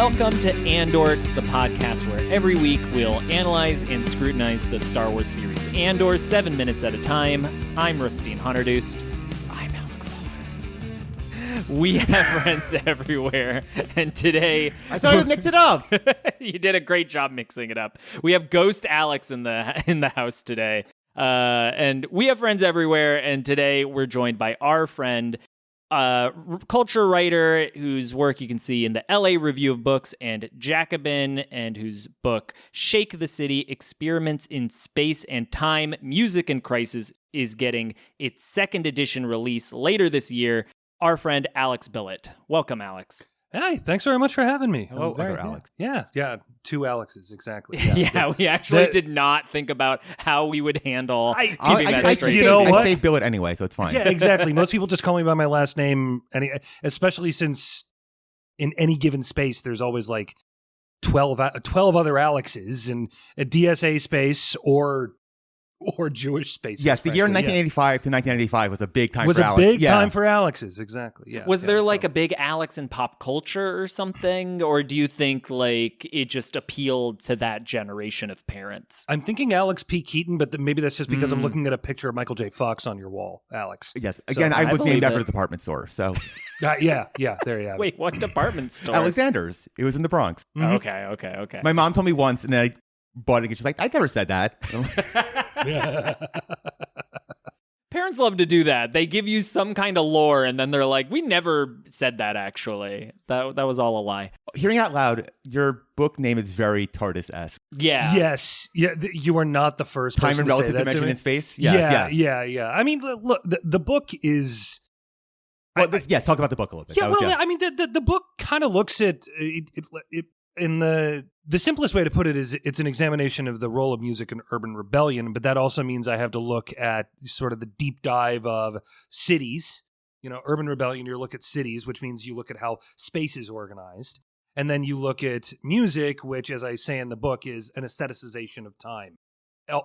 Welcome to ANDOR. It's the podcast where every week we'll analyze and scrutinize the Star Wars series ANDOR 7 minutes at a time. I'm Rustine Hunterdoost. I'm Alex Lawrence. We have friends everywhere, and today... I thought I would mix it up! You did a great job mixing it up. We have Ghost Alex in the house today. And we have friends everywhere, and today we're joined by our friend... culture writer whose work you can see in the LA Review of Books and Jacobin, and whose book Shake the City: Experiments in Space and Time, Music and Crisis is getting its second edition release later this year. Our friend Alex Billet. Welcome, Alex. Hey, thanks very much for having me. Hello, other Alex. Yeah, two Alexes, exactly. Yeah, we actually did not think about how we would handle keeping that straight. You know what? I say Billet anyway, so it's fine. Yeah, exactly. Most people just call me by my last name, especially since in any given space, there's always like 12 other Alexes in a DSA space or Jewish spaces. Yes, the year 1985 to 1995 was a big time for Alex. Was a big time for Alexes, exactly. Yeah. Was there like a big Alex in pop culture or something? Or do you think like it just appealed to that generation of parents? I'm thinking Alex P. Keaton, but maybe that's just because I'm looking at a picture of Michael J. Fox on your wall, Alex. Yes, again, I was named after the department store, so... yeah, there you have it. Wait, what department store? Alexander's. It was in the Bronx. Mm-hmm. Okay. My mom told me once, and then I bought it, and she's like, I never said that. Parents love to do that. They give you some kind of lore, and then they're like, we never said that, actually. That was all a lie. Hearing out loud, your book name is very TARDIS-esque. Yeah. Yes. Yeah, you are not the first Time person and to relative say that dimension to me. in space? Yes, yeah. I mean, look, the book is... Yes, talk about the book a little bit. Yeah, I mean, the book kind of looks at it in the simplest way to put it is it's an examination of the role of music in urban rebellion, but that also means I have to look at sort of the deep dive of cities. You know, urban rebellion, you look at cities, which means you look at how space is organized. And then you look at music, which, as I say in the book, is an aestheticization of time.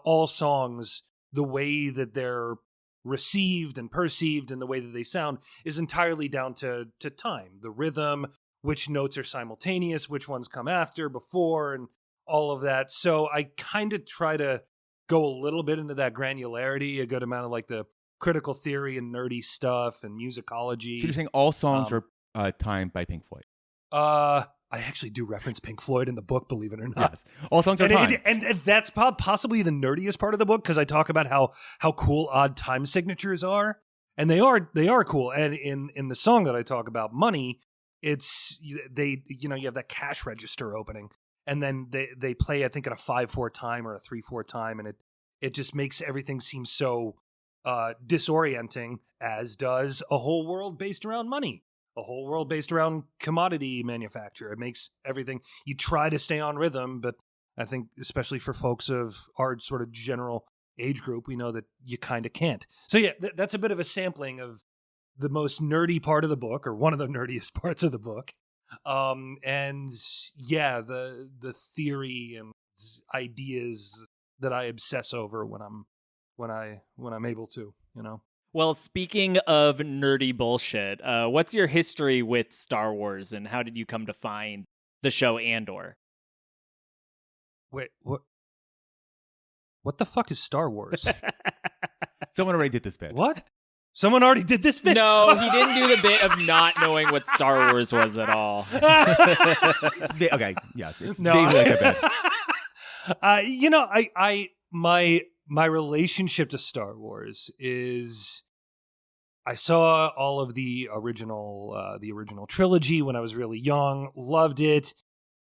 All songs, the way that they're received and perceived and the way that they sound is entirely down to time, the rhythm, which notes are simultaneous, which ones come after, before, and all of that. So I kind of try to go a little bit into that granularity, a good amount of like the critical theory and nerdy stuff and musicology. So you're saying all songs are timed by Pink Floyd? I actually do reference Pink Floyd in the book, believe it or not. Yes, all songs are timed. And that's possibly the nerdiest part of the book, because I talk about how cool odd time signatures are. And they are cool. And in the song that I talk about, Money, it's you have that cash register opening, and then they play, I think, at a 5/4 time or a 3/4 time, and it just makes everything seem so disorienting, as does a whole world based around money, a whole world based around commodity manufacture. It makes everything, you try to stay on rhythm, but I think especially for folks of our sort of general age group, we know that you kind of can't. So yeah, that's a bit of a sampling of the most nerdy part of the book, or one of the nerdiest parts of the book. And yeah, the theory and ideas that I obsess over when I'm able to, you know. Well, speaking of nerdy bullshit, what's your history with Star Wars, and how did you come to find the show ANDOR? Wait, what the fuck is Star Wars? Someone already did this bit. What? Someone already did this bit? No, he didn't do the bit of not knowing what Star Wars was at all. Okay, yes, it's vaguely like a bit. My relationship to Star Wars is, I saw all of the original trilogy when I was really young, loved it.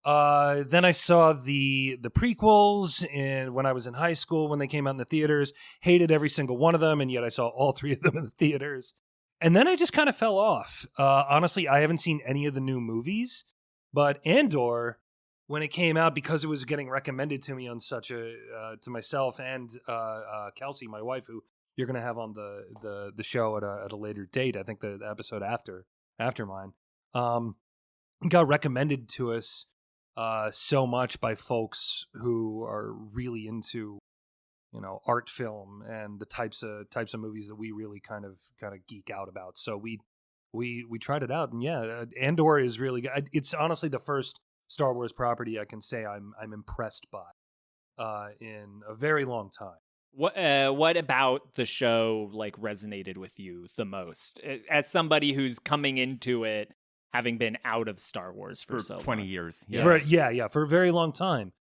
Then I saw the prequels when I was in high school when they came out in the theaters, hated every single one of them, and yet I saw all three of them in the theaters. And then I just kind of fell off. Honestly, I haven't seen any of the new movies, but ANDOR, when it came out, because it was getting recommended to me on such a to myself and Kelsey, my wife, who you're going to have on the show at a later date, I think the episode after mine, got recommended to us so much by folks who are really into, art film and the types of movies that we really kind of geek out about. So we tried it out, and yeah, ANDOR is really good. It's honestly the first Star Wars property I can say I'm impressed by in a very long time. What about the show like resonated with you the most as somebody who's coming into it having been out of Star Wars for so 20 long? years? For a very long time.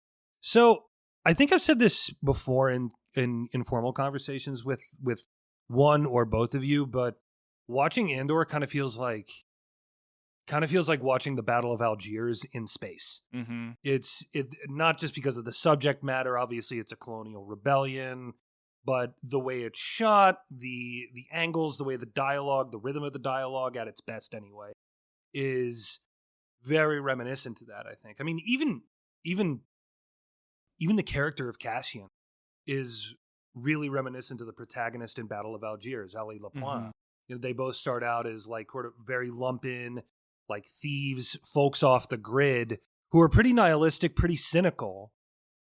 So I think I've said this before in informal conversations with one or both of you, but watching Andor kind of feels like watching the Battle of Algiers in space. Mm-hmm. It's not just because of the subject matter. Obviously, it's a colonial rebellion, but the way it's shot, the angles, the way the dialogue, the rhythm of the dialogue at its best anyway, is very reminiscent to that, I think. I mean, even the character of Cassian is really reminiscent to the protagonist in Battle of Algiers, Ali LaPlante. Mm-hmm. You know, they both start out as like sort of very lumpen, like thieves, folks off the grid who are pretty nihilistic, pretty cynical,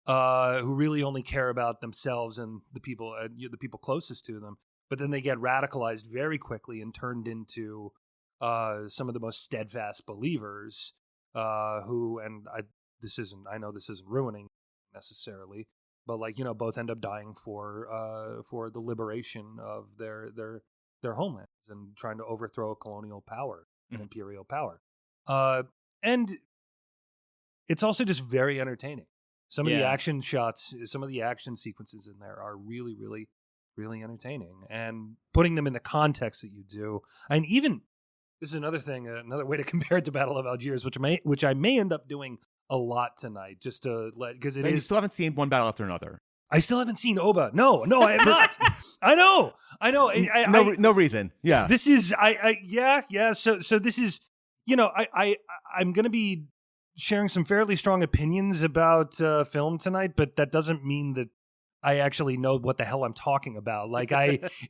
who really only care about themselves and the people closest to them. But then they get radicalized very quickly and turned into some of the most steadfast believers who, and I know this isn't ruining necessarily, but like, you know, both end up dying for the liberation of their homelands and trying to overthrow a colonial power, an imperial power. And it's also just very entertaining. Some of the action shots, some of the action sequences in there are really, really, really entertaining. And putting them in the context that you do, and even this is another thing, another way to compare it to Battle of Algiers, which I may end up doing a lot tonight, just to let, because it is. You still haven't seen one battle after another. I still haven't seen Oba. No, I have not. I know. No reason. Yeah. This is yeah. So this is, you know, I'm going to be sharing some fairly strong opinions about film tonight, but that doesn't mean that I actually know what the hell I'm talking about. Like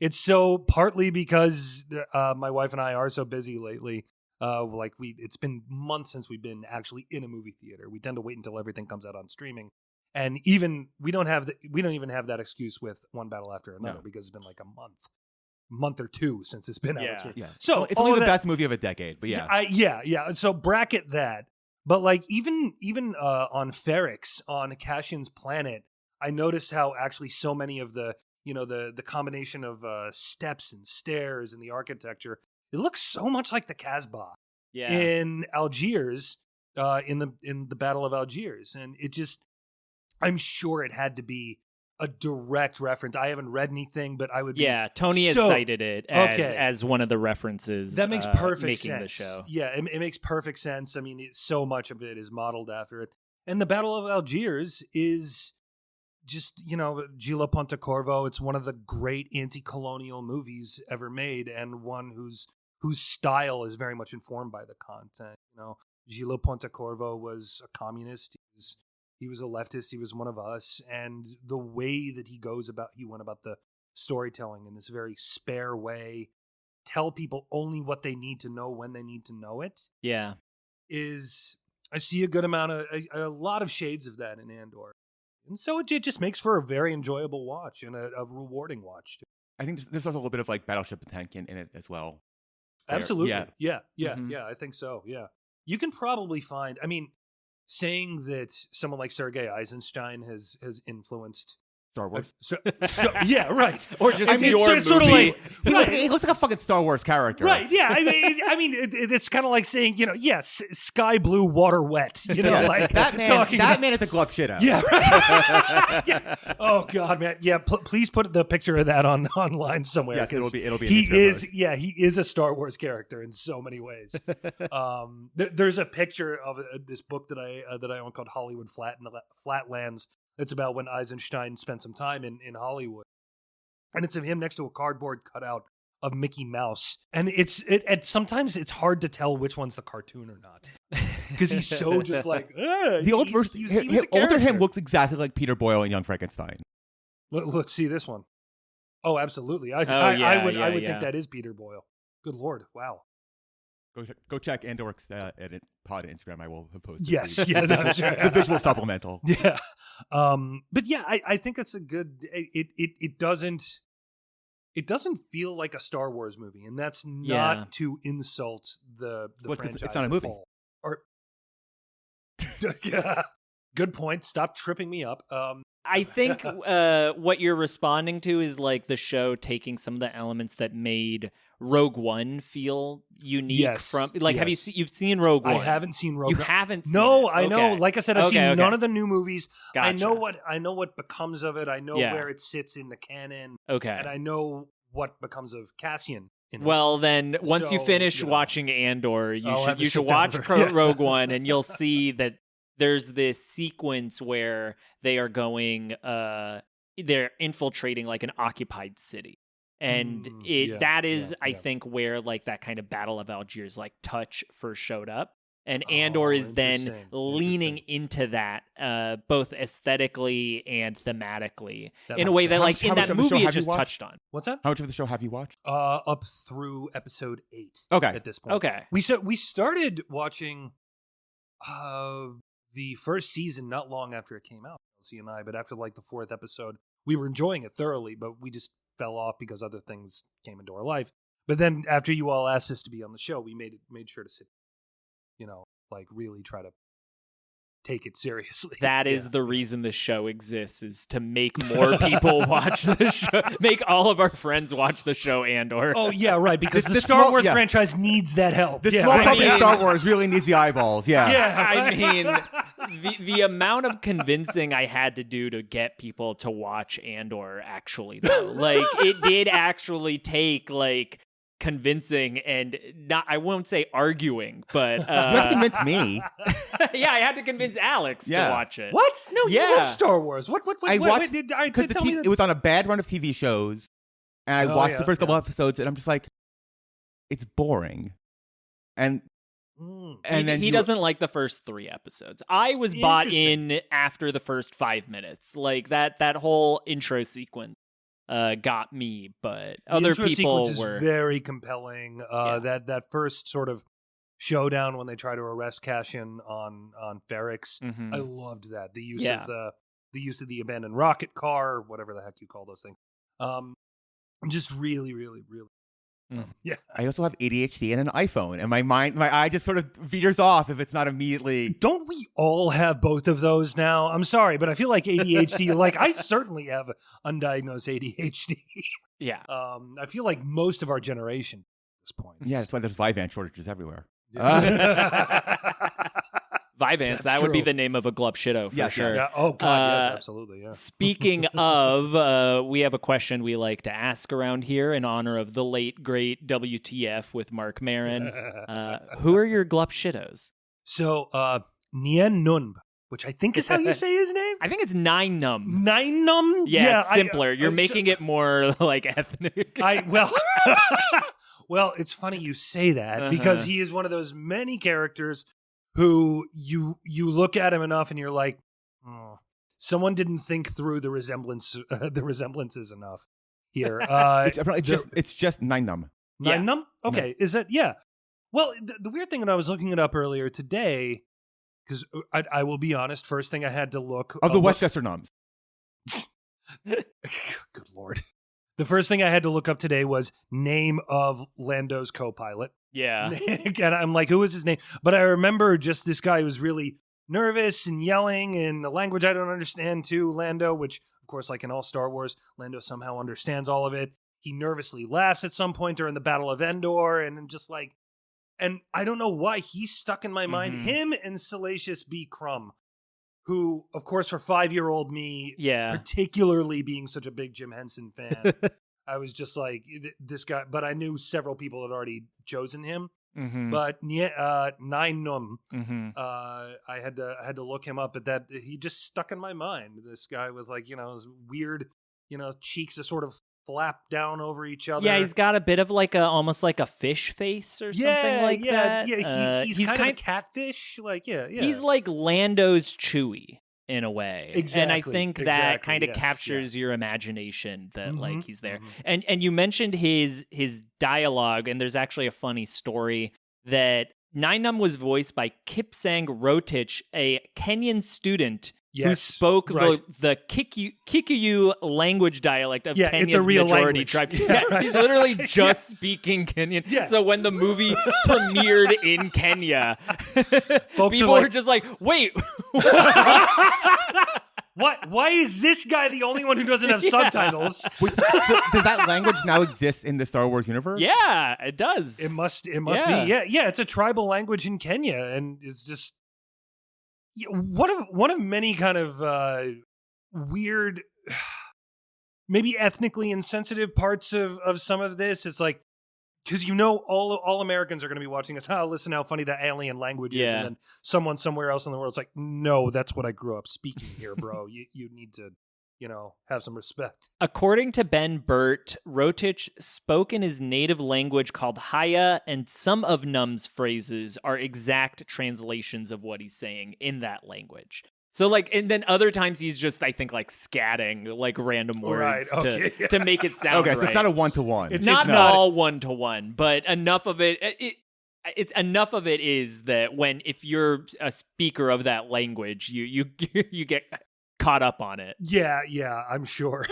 it's so partly because my wife and I are so busy lately. It's been months since we've been actually in a movie theater. We tend to wait until everything comes out on streaming. And even we don't even have that excuse with One Battle After Another, because it's been like a month or two since it's been out. Yeah. So it's only the best movie of a decade, but yeah. Yeah. So bracket that. But like even on Ferrix, on Cassian's planet, I noticed how actually so many of the, you know, the combination of steps and stairs and the architecture, it looks so much like the Casbah in Algiers, in the Battle of Algiers, and it just, I'm sure it had to be a direct reference. I haven't read anything, but I would be. Yeah, Tony has cited it as one of the references. That makes perfect making sense. The show. Yeah, it makes perfect sense. I mean, so much of it is modeled after it. And the Battle of Algiers is just, you know, Gila Pontecorvo. It's one of the great anti-colonial movies ever made, and one whose style is very much informed by the content. You know, Gila Pontecorvo was a communist. He was a leftist. He was one of us. And the way that he went about the storytelling in this very spare way, tell people only what they need to know when they need to know it. Yeah. I see a lot of shades of that in Andor. And so it just makes for a very enjoyable watch and a rewarding watch too. I think there's also a little bit of like Battleship Potemkin in it as well. Absolutely. Yeah. Yeah, I think so. Yeah. You can probably find, I mean, saying that someone like Sergei Eisenstein has influenced Star Wars. Yeah, right. Or just your movie. Sort of like, he looks like a fucking Star Wars character. Right, yeah. I mean, it's kind of like saying, you know, yes, sky blue, water wet. You know, like that man is a glove shitter. Yeah. Right. Yeah. Oh God, man. Yeah. Please put the picture of that online somewhere. Yes, it'll be. He is a Star Wars character in so many ways. There's a picture of this book that I own called Hollywood Flatlands. It's about when Eisenstein spent some time in Hollywood. And it's of him next to a cardboard cutout of Mickey Mouse. And sometimes it's hard to tell which one's the cartoon or not. Because he's so just like, the old version, older him looks exactly like Peter Boyle in Young Frankenstein. Let's see this one. Oh, absolutely. I would think that is Peter Boyle. Good Lord. Wow. Go check Andor's edit pod Instagram. I will have posted. Yes, that's right. The visual supplemental. Yeah, but yeah, I think it's a good. It doesn't feel like a Star Wars movie, and that's not to insult the franchise. It's not a movie. Or Yeah. Good point. Stop tripping me up. I think what you're responding to is like the show taking some of the elements that made Rogue One feel unique. Yes, From like, yes. have you've seen Rogue One? I haven't seen Rogue You One. haven't seen No, it. I know. Okay. Like I said, I've seen none of the new movies. Gotcha. I know what becomes of it. I know Yeah. where it sits in the canon. Okay. And I know what becomes of Cassian. In Well, then once you So, finish you know. watching Andor, I'll have to you should sit down watch for- yeah. Rogue One, and you'll see that there's this sequence where they are going, they're infiltrating like an occupied city, and that is, I think, where like that kind of Battle of Algiers like touch first showed up. And Andor is then leaning into that, both aesthetically and thematically, in a way that, like, in that movie, it just touched on. What's that? How much of the show have you watched? Up through episode 8. Okay. At this point. Okay. We started watching the first season not long after it came out, Elsie and I, but after like the 4th episode, we were enjoying it thoroughly, but we just fell off because other things came into our life. But then after you all asked us to be on the show, we made sure to sit, like really try to take it seriously. That is the reason the show exists, is to make more people watch the show, make all of our friends watch the show Andor. Oh, yeah, right, because the This Star small- Wars yeah. franchise needs that help. This yeah, small right? company Star Wars really needs the eyeballs. Yeah. Yeah, I mean, the amount of convincing I had to do to get people to watch Andor, actually, though, like, it did actually take, like, convincing and not, I won't say arguing, but You have to convince me. yeah, I had to convince Alex to watch it. What? No, you Yeah. love Star Wars. What? I watched Because because it was on a bad run of TV shows, and I watched the first couple episodes, and I'm just like, it's boring. And then he doesn't like the first 3 episodes. I was bought in after the first 5 minutes. Like that whole intro sequence got me, but other people were is very compelling. That first sort of showdown when they try to arrest Cassian on Ferrix, I loved that. The use of the abandoned rocket car, or whatever the heck you call those things. Just really, really, really. Yeah. I also have ADHD and an iPhone, and my eye just sort of veers off if it's not immediately. Don't we all have both of those now? I'm sorry, but I feel like ADHD, like I certainly have undiagnosed ADHD. Yeah. I feel like most of our generation at this point. Yeah, that's why there's Vyvanse shortages everywhere. Vyvanse, that would be the name of a glub shitto for sure. Yeah. Oh, God, yes, absolutely. Yeah. Speaking of, we have a question we like to ask around here in honor of the late, great WTF with Mark Maron. Who are your glub shittos? So, Nien Nunb, which I think is how you say his name? I think it's Nine Num. Nine Num? Yeah, it's simpler. You're making it more like ethnic. Well, it's funny you say that because he is one of those many characters who you look at him enough and you're like, oh, someone didn't think through the resemblances enough here. It's just Nine Num. Nine Num? Okay, is it? Yeah. Well, the weird thing when I was looking it up earlier today, because I will be honest, first thing I had to look of the Westchester Nums. Good Lord. The first thing I had to look up today was name of Lando's co-pilot. Yeah. And I'm like, who is his name? But I remember just this guy who was really nervous and yelling in a language I don't understand too, Lando, which, of course, like in all Star Wars, Lando somehow understands all of it. He nervously laughs at some point during the Battle of Endor, and just like, and I don't know why he's stuck in my mind. Him and Salacious B. Crumb, who, of course, for 5-year-old me, particularly being such a big Jim Henson fan, I was just like, this guy, but I knew several people had already chosen him. But Nine Num, I had to look him up, but that he just stuck in my mind. This guy with like, his weird, cheeks that sort of flap down over each other. Yeah, he's got a bit of like almost like a fish face or something like that. Yeah, he's kind of a catfish. Like, yeah. He's like Lando's Chewie in a way. Exactly. And I think that kind of captures your imagination that like he's there. And you mentioned his dialogue, and there's actually a funny story that Nine Num was voiced by Kipsang Rotich, a Kenyan student who spoke the Kikuyu language dialect of Kenya's it's a real majority language. tribe. He's literally just speaking Kenyan. Yeah. So when the movie premiered in Kenya, people were just like, wait. What? Why is this guy the only one who doesn't have subtitles? Wait, so does that language now exist in the Star Wars universe? Yeah, it does. It must be. Yeah. It's a tribal language in Kenya, and it's just one of many kind of weird, maybe ethnically insensitive parts of some of this. It's like, because all Americans are going to be watching this. Oh, listen how funny that alien language is, and then someone somewhere else in the world's like, no, that's what I grew up speaking here, bro. you need to, have some respect. According to Ben Burt, Rotich spoke in his native language called Haya, and some of Num's phrases are exact translations of what he's saying in that language. So, and then other times he's just, I think, scatting, random words to make it sound right. Okay, so it's not a one-to-one. It's not all one-to-one, but enough of it is that if you're a speaker of that language, you get caught up on it. Yeah, I'm sure.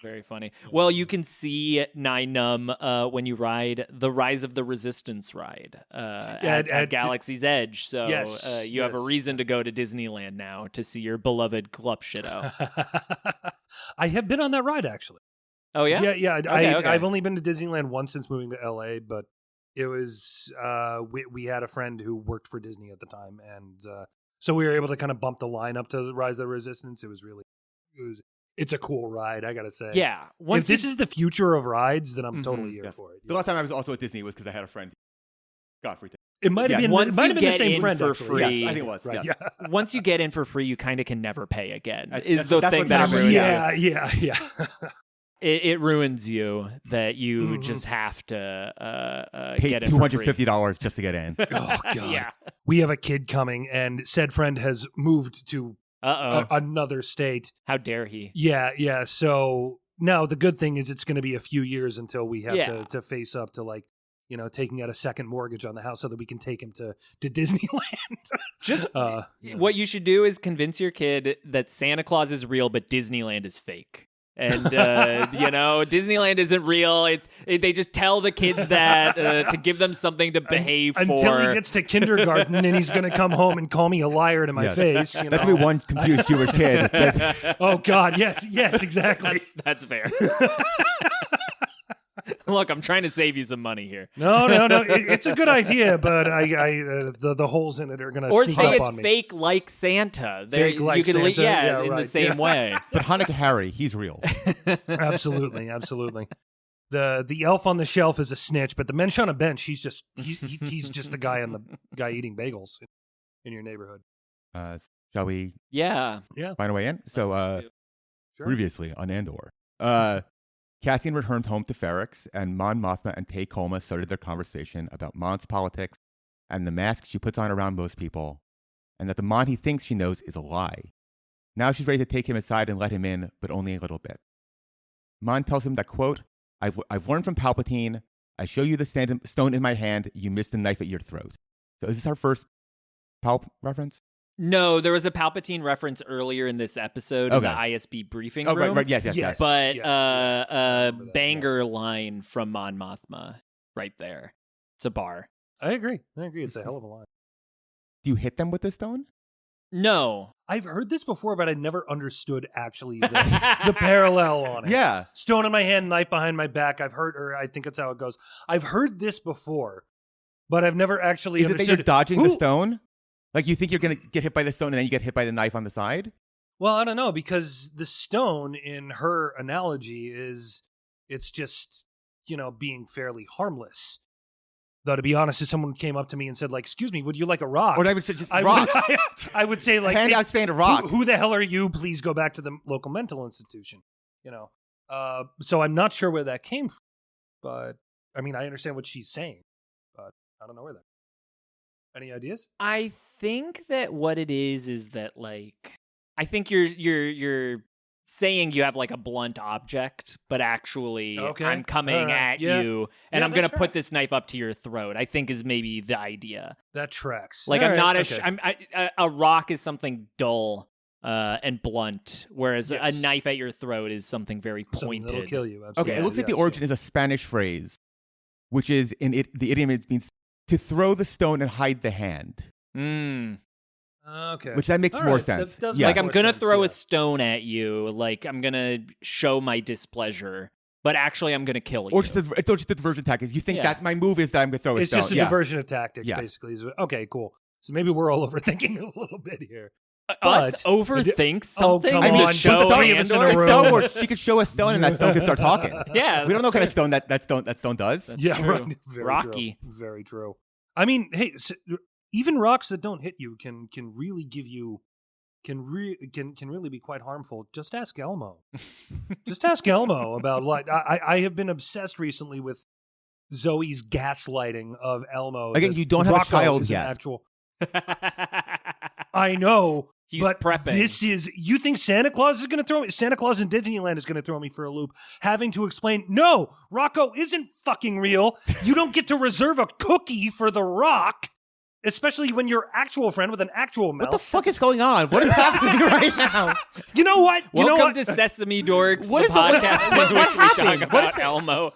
Very funny. Well, you can see Nine Numb when you ride the Rise of the Resistance ride at Galaxy's Edge. So you have a reason to go to Disneyland now to see your beloved Glupshido. I have been on that ride, actually. Oh, yeah? Yeah. Okay. I've only been to Disneyland once since moving to LA, but it was, we had a friend who worked for Disney at the time, and so we were able to kind of bump the line up to the Rise of the Resistance. It's a cool ride, I gotta say. Yeah. If this is the future of rides, then I'm totally here for it. The last time I was also at Disney was because I had a friend who got free tickets. It might have been the same friend for actually. free. Yes, I think it was. Right. Yes. Yeah. Once you get in for free, you kind of can never pay again. That's what that ruins Yeah. It ruins you that you just have to pay get in for free. $250 just to get in. Oh, God. Yeah. We have a kid coming, and said friend has moved to another state. How dare he? Yeah. So now the good thing is it's going to be a few years until we have to face up to taking out a second mortgage on the house so that we can take him to Disneyland. What you should do is convince your kid that Santa Claus is real, but Disneyland is fake. And Disneyland isn't real. They just tell the kids that to give them something to behave for until he gets to kindergarten, and he's going to come home and call me a liar to my face. That's gonna be one confused Jewish kid. Oh God, yes, exactly. That's fair. Look, I'm trying to save you some money here. No. It's a good idea, but the holes in it are going to sneak up on me. Or say it's fake like Santa. Fake like Santa? In the same way. But Hanukkah Harry, he's real. Absolutely. The elf on the shelf is a snitch, but the mensch on a bench, he's just the guy eating bagels in your neighborhood. Shall we? Yeah. Find a way in. So, previously on Andor, Cassian returned home to Ferrix, and Mon Mothma and Tay Kolma started their conversation about Mon's politics and the mask she puts on around most people, and that the Mon he thinks she knows is a lie. Now she's ready to take him aside and let him in, but only a little bit. Mon tells him that, quote, I've learned from Palpatine, I show you the stone in my hand, you miss the knife at your throat. So is this our first Palp reference? No, there was a Palpatine reference earlier in this episode in the ISB briefing room. Right, yes. But banger line from Mon Mothma right there. It's a bar. I agree. It's a hell of a line. Do you hit them with the stone? No. I've heard this before, but I never understood actually the parallel on it. Yeah. Stone in my hand, knife behind my back. I've heard, or I think that's how it goes. I've heard this before, but I've never actually understood. Is it that you're dodging the stone? Like you think you're going to get hit by the stone and then you get hit by the knife on the side? Well, I don't know, because the stone in her analogy it's just, being fairly harmless. Though, to be honest, if someone came up to me and said, excuse me, would you like a rock? Or I would say just rock. I would say, hand out stand a rock. Who the hell are you? Please go back to the local mental institution. So I'm not sure where that came from. But, I mean, I understand what she's saying. But I don't know where that. Any ideas? I think that what it is that I think you're saying you have like a blunt object, but actually I'm coming at you and I'm going to put this knife up to your throat, I think is maybe the idea. That tracks. Like I'm not a rock is something dull and blunt, whereas a knife at your throat is something very pointed. That'll kill you. Absolutely. Okay, it looks like the origin is a Spanish phrase, which is the idiom means to throw the stone and hide the hand. Okay. Which that makes more sense. Like I'm going to throw a stone at you, like I'm going to show my displeasure, but actually I'm going to kill you. Or just the diversion tactics. You think that's my move is that I'm going to throw a stone. It's just a diversion of tactics, basically. Okay, cool. So maybe we're all overthinking a little bit here. Us overthink something? I mean, show in Star Wars, she could show a stone and that stone could start talking. Yeah. We don't know what kind of stone that stone does. That's true. Right. Very Rocky. True. Very true. I mean, hey, even rocks that don't hit you can really give you can really be quite harmful. Just ask Elmo. Just ask Elmo about like I have been obsessed recently with Zoe's gaslighting of Elmo. Again, you don't have a child yet. I know. He's but prepping. You think Santa Claus is going to throw me? Santa Claus in Disneyland is going to throw me for a loop, having to explain, no, Rocco isn't fucking real. You don't get to reserve a cookie for the rock, especially when you're actual friend with an actual mouth. What the fuck is going on? What is happening right now? You know what? Welcome to Sesame Dorks, the podcast in which we talk about Elmo.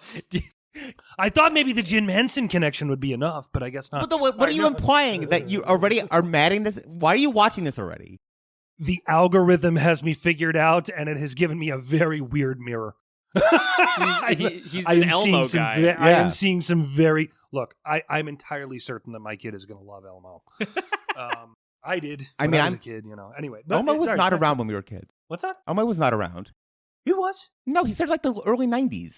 I thought maybe the Jim Henson connection would be enough, but I guess not. But what are you implying? That you already are madding this? Why are you watching this already? The algorithm has me figured out, and it has given me a very weird mirror. He's an Elmo guy. I am seeing some very... Look, I'm entirely certain that my kid is going to love Elmo. I did when I was a kid, you know. Anyway. Elmo was not around when we were kids. What's that? Elmo was not around. He was? No, he started like the early 90s.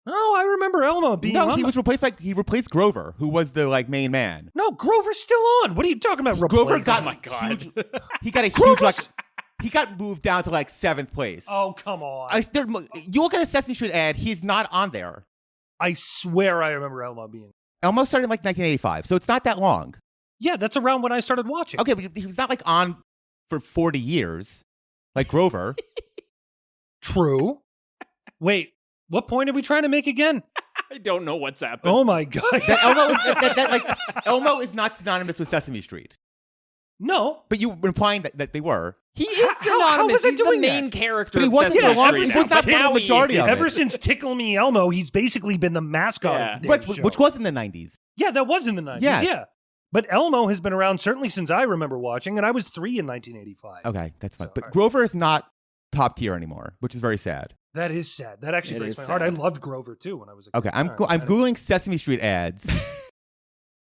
Oh, I remember Elmo being on. He was replaced Grover, who was the like main man. No, Grover's still on. What are you talking about? Grover got oh my god. Huge, he got a huge he got moved down to like 7th place. Oh, come on. You look at a Sesame Street ad, he's not on there. I swear I remember Elmo being. Elmo started in like 1985, so it's not that long. Yeah, that's around when I started watching. Okay, but he was not like on for 40 years like Grover. True. Wait. What point are we trying to make again? I don't know what's happening. Oh my god! Elmo is not synonymous with Sesame Street. No, but you were implying that they were. He is synonymous. He's the main character. But he wasn't for long. He was not the majority of it. Ever since Tickle Me Elmo, he's basically been the mascot of the show. Which was in the 90s. Yeah, that was in the 90s. Yes. Yeah. But Elmo has been around certainly since I remember watching, and I was 3 in 1985. Okay, that's fine. But Grover is not top tier anymore, which is very sad. That is sad. That actually breaks my heart. I loved Grover too when I was a kid. Okay, I'm Googling Sesame Street ads,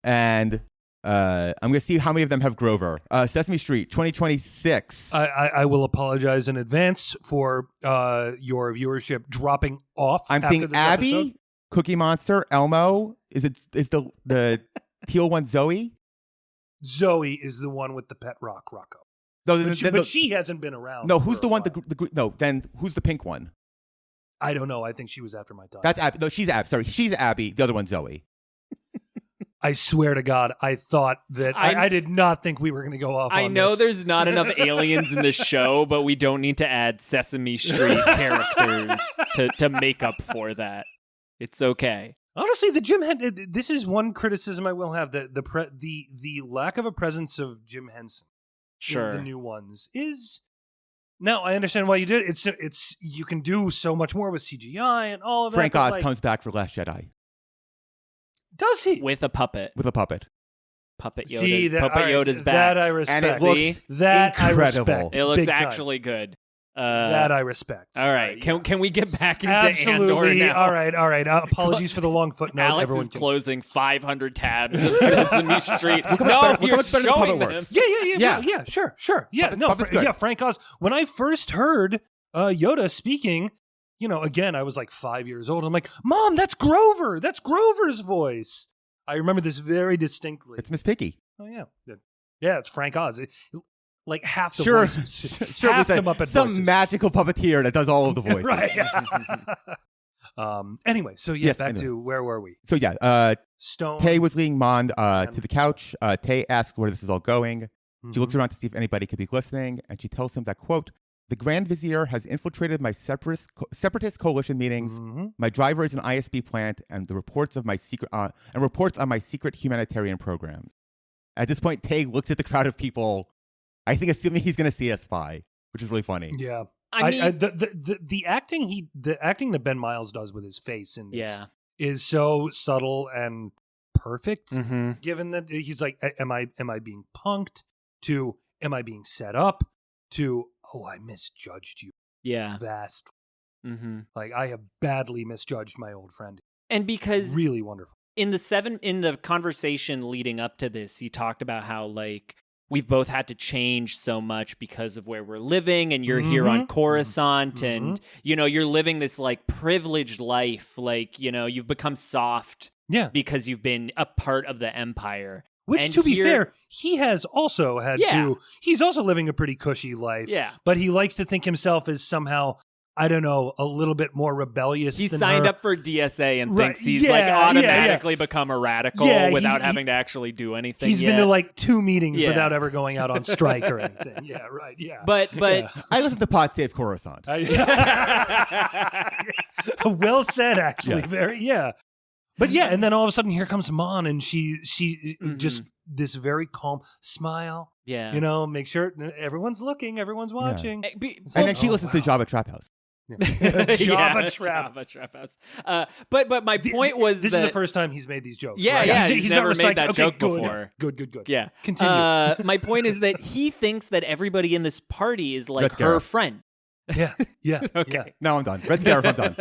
and I'm going to see how many of them have Grover. Sesame Street 2026. I will apologize in advance for your viewership dropping off. I'm seeing Abby, episode. Cookie Monster, Elmo. Is the teal one Zoe? Zoe is the one with the pet rock, Rocco. No, but she hasn't been around. No, who's the one? Then who's the pink one? I don't know. I think she was after my time. That's Abby. No, she's Abby. Sorry, she's Abby. The other one's Zoe. I swear to God, I thought that I did not think we were going to go off. I know there's not enough aliens in this show, but we don't need to add Sesame Street characters to make up for that. It's okay. Honestly, this is one criticism I will have: the lack of a presence of Jim Henson. Sure. In the new ones is. Now, I understand why you did it. It's you can do so much more with CGI and all of that. Frank Oz comes back for Last Jedi. Does he? With a puppet. Puppet Yoda. See, Yoda's back. That I respect. And it looks incredible. It looks actually good. That I respect. All right. Can we get back into Absolutely. Andor now? All right. Apologies for the long footnote. Alex is closing 500 tabs of Sesame Street. You're showing them. Yeah. Sure. Yeah, Frank Oz. When I first heard Yoda speaking, again, I was like 5 years old. I'm like, Mom, that's Grover. That's Grover's voice. I remember this very distinctly. It's Miss Piggy. Oh, yeah. Yeah, it's Frank Oz. Like half the voices. Half the Muppet voices. Magical puppeteer that does all of the voices. Right. Anyway, so back to where were we? So Stone. Tay was leading Mon to the couch. Tay asks where this is all going. She looks around to see if anybody could be listening, and she tells him that, quote, The Grand Vizier has infiltrated my separatist coalition meetings. Mm-hmm. My driver is an ISB plant, and the reports of my secret and reports on my secret humanitarian programs. At this point, Tay looks at the crowd of people, I think assuming he's going to see a spy, which is really funny. Yeah. I mean, The acting that Ben Miles does with his face in this yeah. is so subtle and perfect. Mm-hmm. Given that he's like, am I being punked? To am I being set up? To I misjudged you. Yeah. Vast. Mm-hmm. Like I have badly misjudged my old friend. And because really wonderful. In the conversation leading up to this, he talked about how like we've both had to change so much because of where we're living, and you're here on Coruscant, and you're living this like privileged life, like you've become soft, because you've been a part of the Empire. Which, and to be fair, he has also had to. He's also living a pretty cushy life. Yeah, but he likes to think himself as somehow, I don't know, a little bit more rebellious. He than signed her. up for DSA and thinks he's like automatically become a radical without having to actually do anything. He's been to like 2 meetings without ever going out on strike or anything. Yeah, right. Yeah, but I listen to Pod Save Coruscant. Well said, actually. Very. But and then all of a sudden here comes Mon, and she just this very calm smile. Yeah, make sure everyone's looking, everyone's watching. Yeah. And then she listens to Jabba Trap House. Jabba Trap House. But my point was this is the first time he's made these jokes. Yeah, right? yeah. He's never made like, that joke good, before. Good. Yeah. Continue. My point is that he thinks that everybody in this party is like her friend. Yeah. Okay. Yeah. Now I'm done. Red Scarif, I'm done.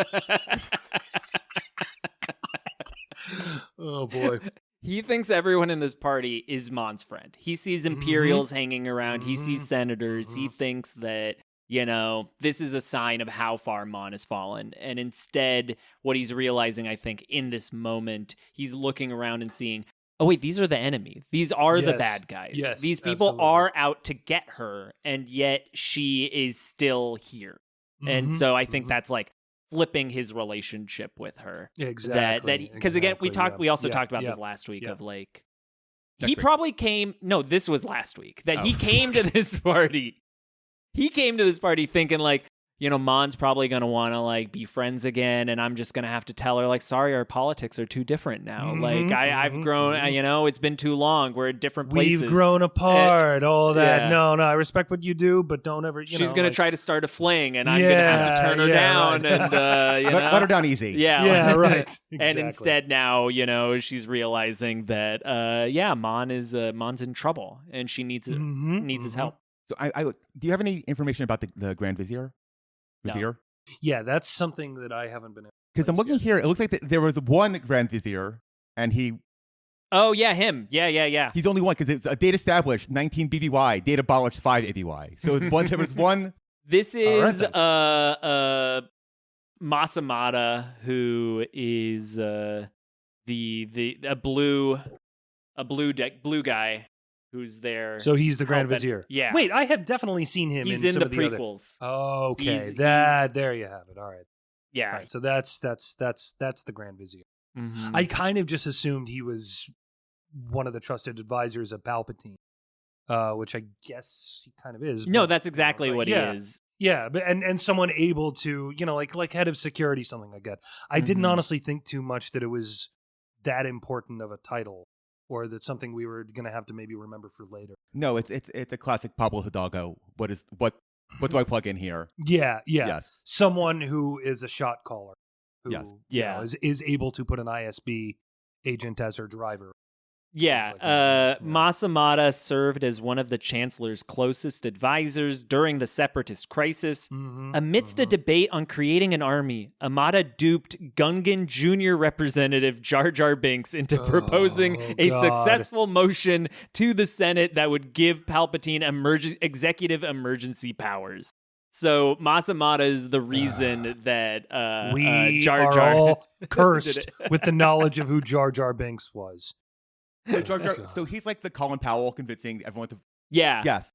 Oh boy. He thinks everyone in this party is Mon's friend. He sees Imperials hanging around. He sees senators. He thinks that, this is a sign of how far Mon has fallen. And instead, what he's realizing, I think, in this moment, he's looking around and seeing, oh, wait, these are the enemy. These are the bad guys. Yes, these people are out to get her, and yet she is still here. And so I think that's like flipping his relationship with her. Exactly. Because again, we also talked about this last week of like, he probably came, no, this was last week, that he came to this party. He came to this party thinking like, Mon's probably going to want to like be friends again. And I'm just going to have to tell her like, sorry, our politics are too different now. Like I've grown, it's been too long. We're at different places. We've grown apart. All that. No, I respect what you do, but don't ever, she's going to try to start a fling and I'm going to have to turn her down. Right. And, let her down easy. Yeah, right. Exactly. And instead now, she's realizing that, Mon's in trouble and she needs his help. So do you have any information about the Grand Vizier? No. Yeah, that's something that I haven't been able to. Because I'm looking here, it looks like there was one Grand Vizier, and he... Oh, yeah, him. Yeah. He's only one, because it's a date established, 19 BBY, date abolished, 5 ABY. So there was one... This is Masamada, who is a blue guy who's there. So he's the Grand Vizier. Yeah. Wait, I have definitely seen him. He's in in some the of the prequels. Other... Okay, there you have it. All right. Yeah. All right, so that's the Grand Vizier. Mm-hmm. I kind of just assumed he was one of the trusted advisors of Palpatine, which I guess he kind of is. No, that's exactly what he is. Yeah, but and someone able to, like head of security, something like that. I didn't honestly think too much that it was that important of a title, or that's something we were going to have to maybe remember for later. No, it's a classic Pablo Hidalgo. What do I plug in here? Yeah. Yes. Someone who is a shot caller. Who, Yes. is able to put an ISB agent as her driver. Yeah, Masamada served as one of the Chancellor's closest advisors during the Separatist crisis. Amidst a debate on creating an army, Amada duped Gungan Jr. Representative Jar Jar Binks into proposing a successful motion to the Senate that would give Palpatine executive emergency powers. So Masamada is the reason that we Jar Jar are all cursed with the knowledge of who Jar Jar Binks was. Jar Jar, so he's like the Colin Powell convincing everyone to... Yeah. Yes.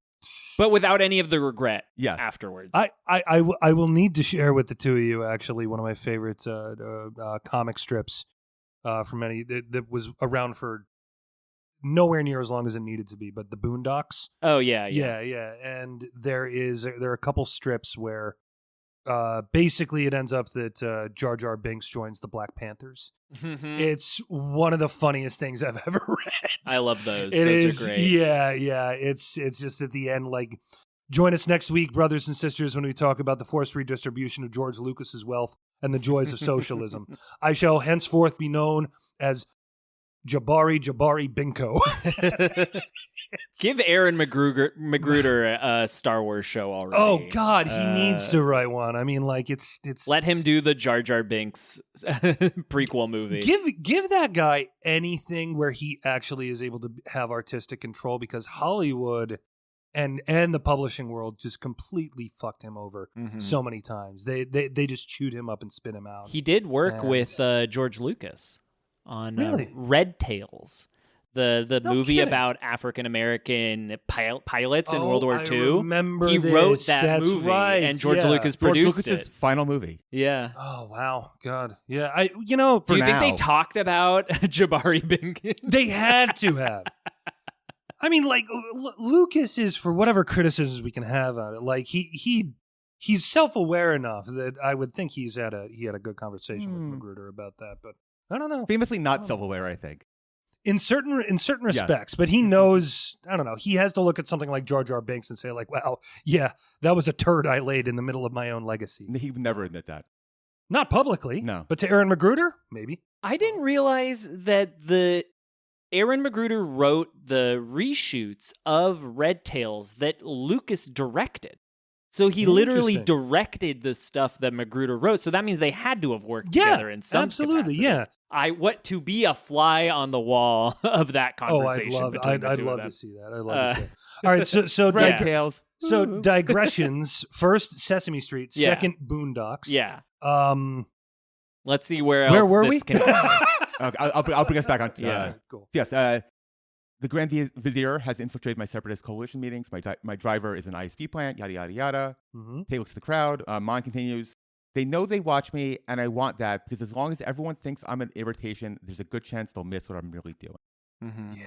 But without any of the regret afterwards. I will need to share with the two of you, actually, one of my favorite comic strips from that was around for nowhere near as long as it needed to be, but the Boondocks. Oh yeah. Yeah. And there are a couple strips where basically it ends up that Jar Jar Binks joins the Black Panthers. It's one of the funniest things I've ever read. I love those. Those are great. Yeah. It's just at the end, like, join us next week, brothers and sisters, when we talk about the forced redistribution of George Lucas's wealth and the joys of socialism. I shall henceforth be known as Jabari Binko. Give Aaron Magruder a Star Wars show already. Oh God, he needs to write one. I mean, like it's. Let him do the Jar Jar Binks prequel movie. Give that guy anything where he actually is able to have artistic control, because Hollywood and the publishing world just completely fucked him over so many times. They just chewed him up and spit him out. He did work with George Lucas on Really? Red Tails, the No movie kidding. about African American pilots in World War I II. remember He this. wrote that That's movie, right. and George Yeah. Lucas George produced Lucas's it. final movie. Yeah. Oh wow, God, yeah. Do you think they now. talked about Jabari Binkin? They had to have. I mean, like Lucas is, for whatever criticisms we can have on it, like he's self-aware enough that I would think he had a good conversation with Magruder about that. But I don't know. Famously not self-aware, I think. In certain respects, but he knows. I don't know. He has to look at something like Jar Jar Binks and say, like, "Wow, yeah, that was a turd I laid in the middle of my own legacy." He would never admit that. Not publicly, No. but to Aaron Magruder, maybe. I didn't realize that Aaron Magruder wrote the reshoots of Red Tails that Lucas directed. So he literally Interesting. directed the stuff that Magruder wrote. So that means they had to have worked Yeah, together in some absolutely, capacity. yeah. What to be a fly on the wall of that Oh, conversation. I'd between the two love of them. to see that. I'd love to see it. All right, so Red Yeah. Tails. So digressions. First, Sesame Street. Yeah. Second, Boondocks. Yeah. Um, Let's see where else where were this we? can go. I'll bring us back on. Yeah. Cool. Yes. The Grand Vizier has infiltrated my separatist coalition meetings. My driver is an ISP plant. Yada yada yada. Tay looks at the crowd. Mon continues. They know they watch me, and I want that because as long as everyone thinks I'm an irritation, there's a good chance they'll miss what I'm really doing. Yeah.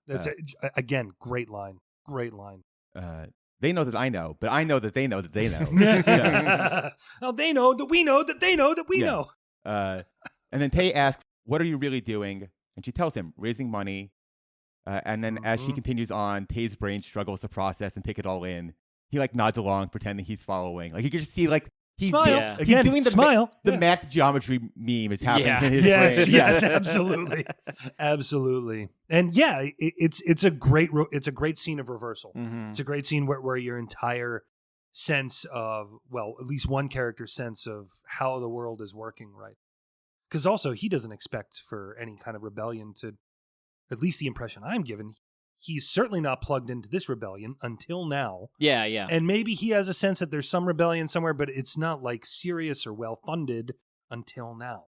That's again, great line. Great line. They know that I know, but I know that they know that they know. Oh, they know that we know that they know that we Yeah. know. And then Tay asks, "What are you really doing?" And she tells him, "Raising money." And then as she continues on, Tay's brain struggles to process and take it all in. He like nods along, pretending he's following. Like you can just see like he's Smile. doing, Yeah. he's Again, doing the smile. the Yeah. math geometry meme is happening Yeah. in his Yes, brain. yes, absolutely, absolutely. And yeah, it's a great scene of reversal. It's a great scene where your entire sense of, well, at least one character's sense of how the world is working, right? Because also he doesn't expect for any kind of rebellion to, at least the impression I'm given, he's certainly not plugged into this rebellion until now. Yeah, yeah. And maybe he has a sense that there's some rebellion somewhere, but it's not like serious or well funded until now.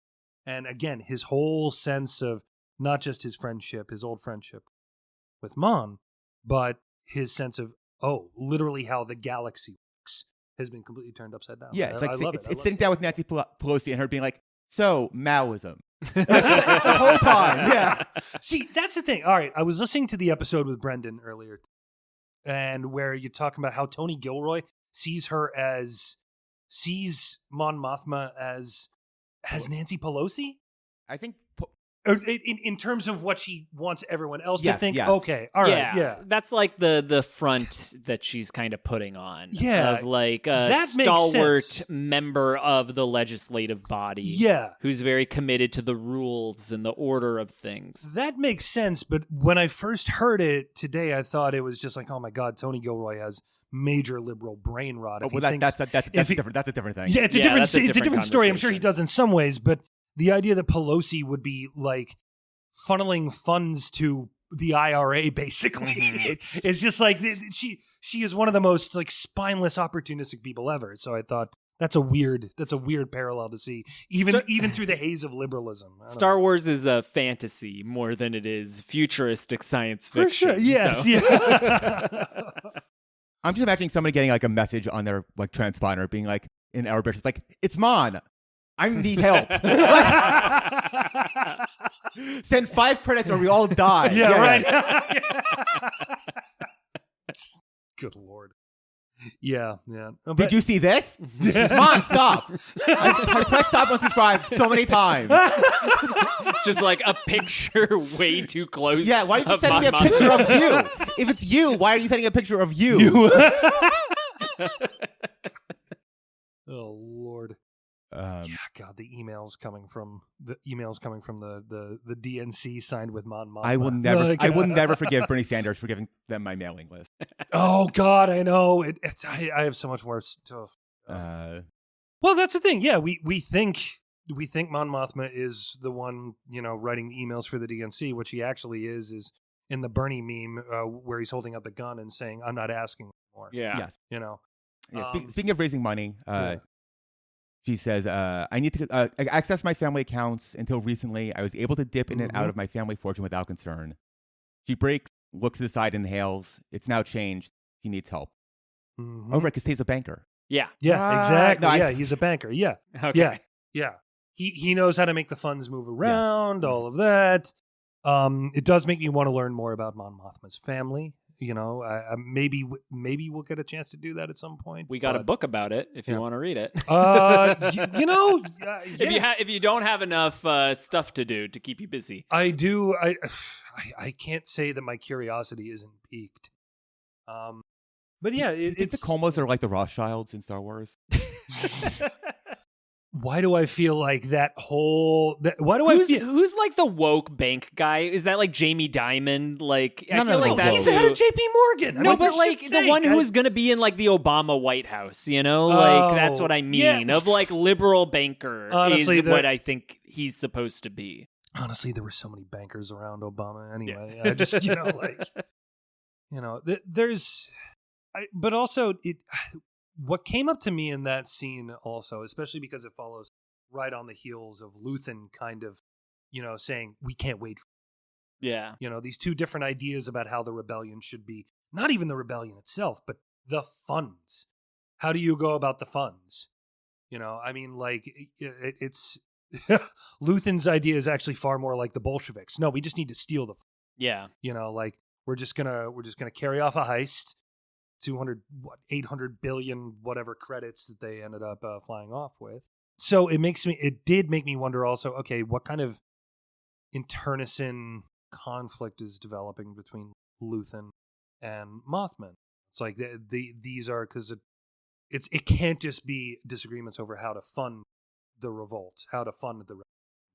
And again, his whole sense of not just his friendship, his old friendship with Mon, but his sense of, literally how the galaxy works has been completely turned upside down. Yeah, it's like I love it. it's sitting down with Nancy Pelosi and her being like, "So Maoism." The whole time. Yeah. See, that's the thing. All right, I was listening to the episode with Brendan earlier, and where you're talking about how Tony Gilroy sees Mon Mothma as Nancy Pelosi. I think In terms of what she wants everyone else to Yes, think. yes. Okay, all right, yeah. That's like the front that she's kind of putting on. Yeah, Of like a that makes stalwart sense. member of the legislative body. Yeah. Who's very committed to the rules and the order of things. That makes sense, but when I first heard it today, I thought it was just like, oh my God, Tony Gilroy has major liberal brain rot. that's a different thing. Yeah, it's a Yeah, different that's a it's a different different story. I'm sure he conversation. does in some ways, but the idea that Pelosi would be like funneling funds to the IRA basically, it's just like she is one of the most like spineless opportunistic people ever. So I thought that's a weird parallel to see even through the haze of liberalism. I don't Star know. Wars is a fantasy more than it is futuristic science For fiction. sure. Yes. so- Yeah. I'm just imagining somebody getting like a message on their like transponder being like in Arabic, it's like, "It's Mon. I need help. Send 5 credits or we all die. Yeah, right. Good Lord. Yeah. Did you see this? Mom, stop. I pressed stop and subscribe so many times. It's just like a picture way too close. Yeah, why are you sending me a picture of you? If it's you, why are you sending a picture of you? Oh Lord. Yeah, God, the emails coming from the DNC signed with Mon Mothma. I will never forgive Bernie Sanders for giving them my mailing list. Oh God, I know. I have so much more stuff. Well, that's the thing. Yeah, we think Mon Mothma is the one, writing the emails for the DNC. What she actually is in the Bernie meme where he's holding up the gun and saying, "I'm not asking anymore." Yeah. Yes. Yeah, speaking of raising money, she says, I need to access my family accounts. Until recently, I was able to dip in and out of my family fortune without concern. She breaks, looks to the side, inhales. It's now changed. She needs help. Oh, right, because he's a banker. Yeah. Yeah, exactly. No, yeah, he's a banker. Yeah. Okay. Yeah. He knows how to make the funds move around, all of that. It does make me want to learn more about Mon Mothma's family. Maybe we'll get a chance to do that at some point. We got a book about it if you want to read it. If you don't have enough stuff to do to keep you busy. I do. I can't say that my curiosity isn't piqued. But yeah, it's the Colmos are like the Rothschilds in Star Wars. Why do I feel like that whole? Who's like the woke bank guy? Is that like Jamie Dimon? Like I feel like that's he's the head of J.P. Morgan. No, but like the one who was going to be in like the Obama White House. Like that's what I mean. Yeah. Of like liberal banker Honestly, is what I think he's supposed to be. Honestly, there were so many bankers around Obama. Anyway, I just there's, but also it. What came up to me in that scene also, especially because it follows right on the heels of Luthen kind of, saying, we can't wait. Yeah. These two different ideas about how the rebellion should be, not even the rebellion itself, but the funds. How do you go about the funds? It's Luthen's idea is actually far more like the Bolsheviks. No, we just need to steal the funds. Yeah. We're just gonna carry off a heist. 800 billion whatever credits that they ended up flying off with. So it did make me wonder also, okay, what kind of internecine conflict is developing between Luthen and Mothman? It's like these are, because it can't just be disagreements over how to fund the revolt, how to fund the revolt.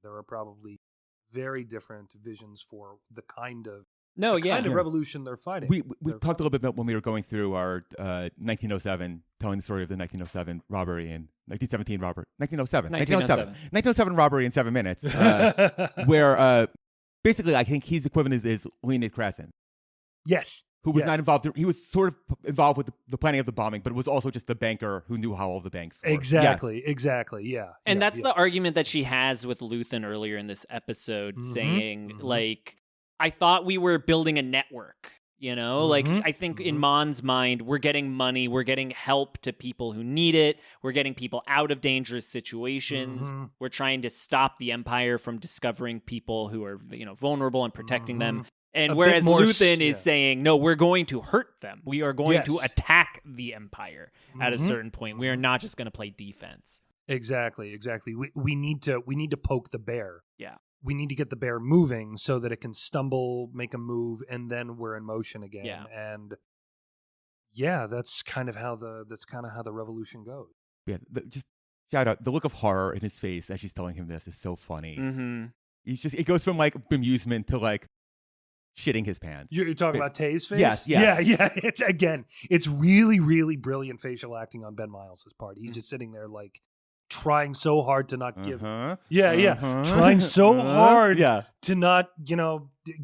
There are probably very different visions for the kind of revolution they're fighting. We talked a little bit about when we were going through our 1907, telling the story of the 1907 robbery and 1907 robbery in 7 minutes, where basically I think his equivalent is Leonid Krasin. Yes. Who was not involved. He was sort of involved with the planning of the bombing, but it was also just the banker who knew how all the banks worked. Exactly. Yeah. And that's the argument that she has with Luthen earlier in this episode, saying like, I thought we were building a network, like I think in Mon's mind, we're getting money, we're getting help to people who need it, we're getting people out of dangerous situations, we're trying to stop the Empire from discovering people who are, vulnerable and protecting them. And whereas Luthen is saying, no, we're going to hurt them. We are going to attack the Empire at a certain point. We are not just going to play defense. Exactly. We need to poke the bear. Yeah. We need to get the bear moving so that it can stumble, make a move, and then we're in motion again. Yeah. And that's kind of how the revolution goes. Yeah, just shout out the look of horror in his face as she's telling him this is so funny. It goes from like bemusement to like shitting his pants. You're talking about Tay's face? Yes. Yeah. It's really, really brilliant facial acting on Ben Miles' part. He's just sitting there like trying so hard to not give. Trying so hard to not,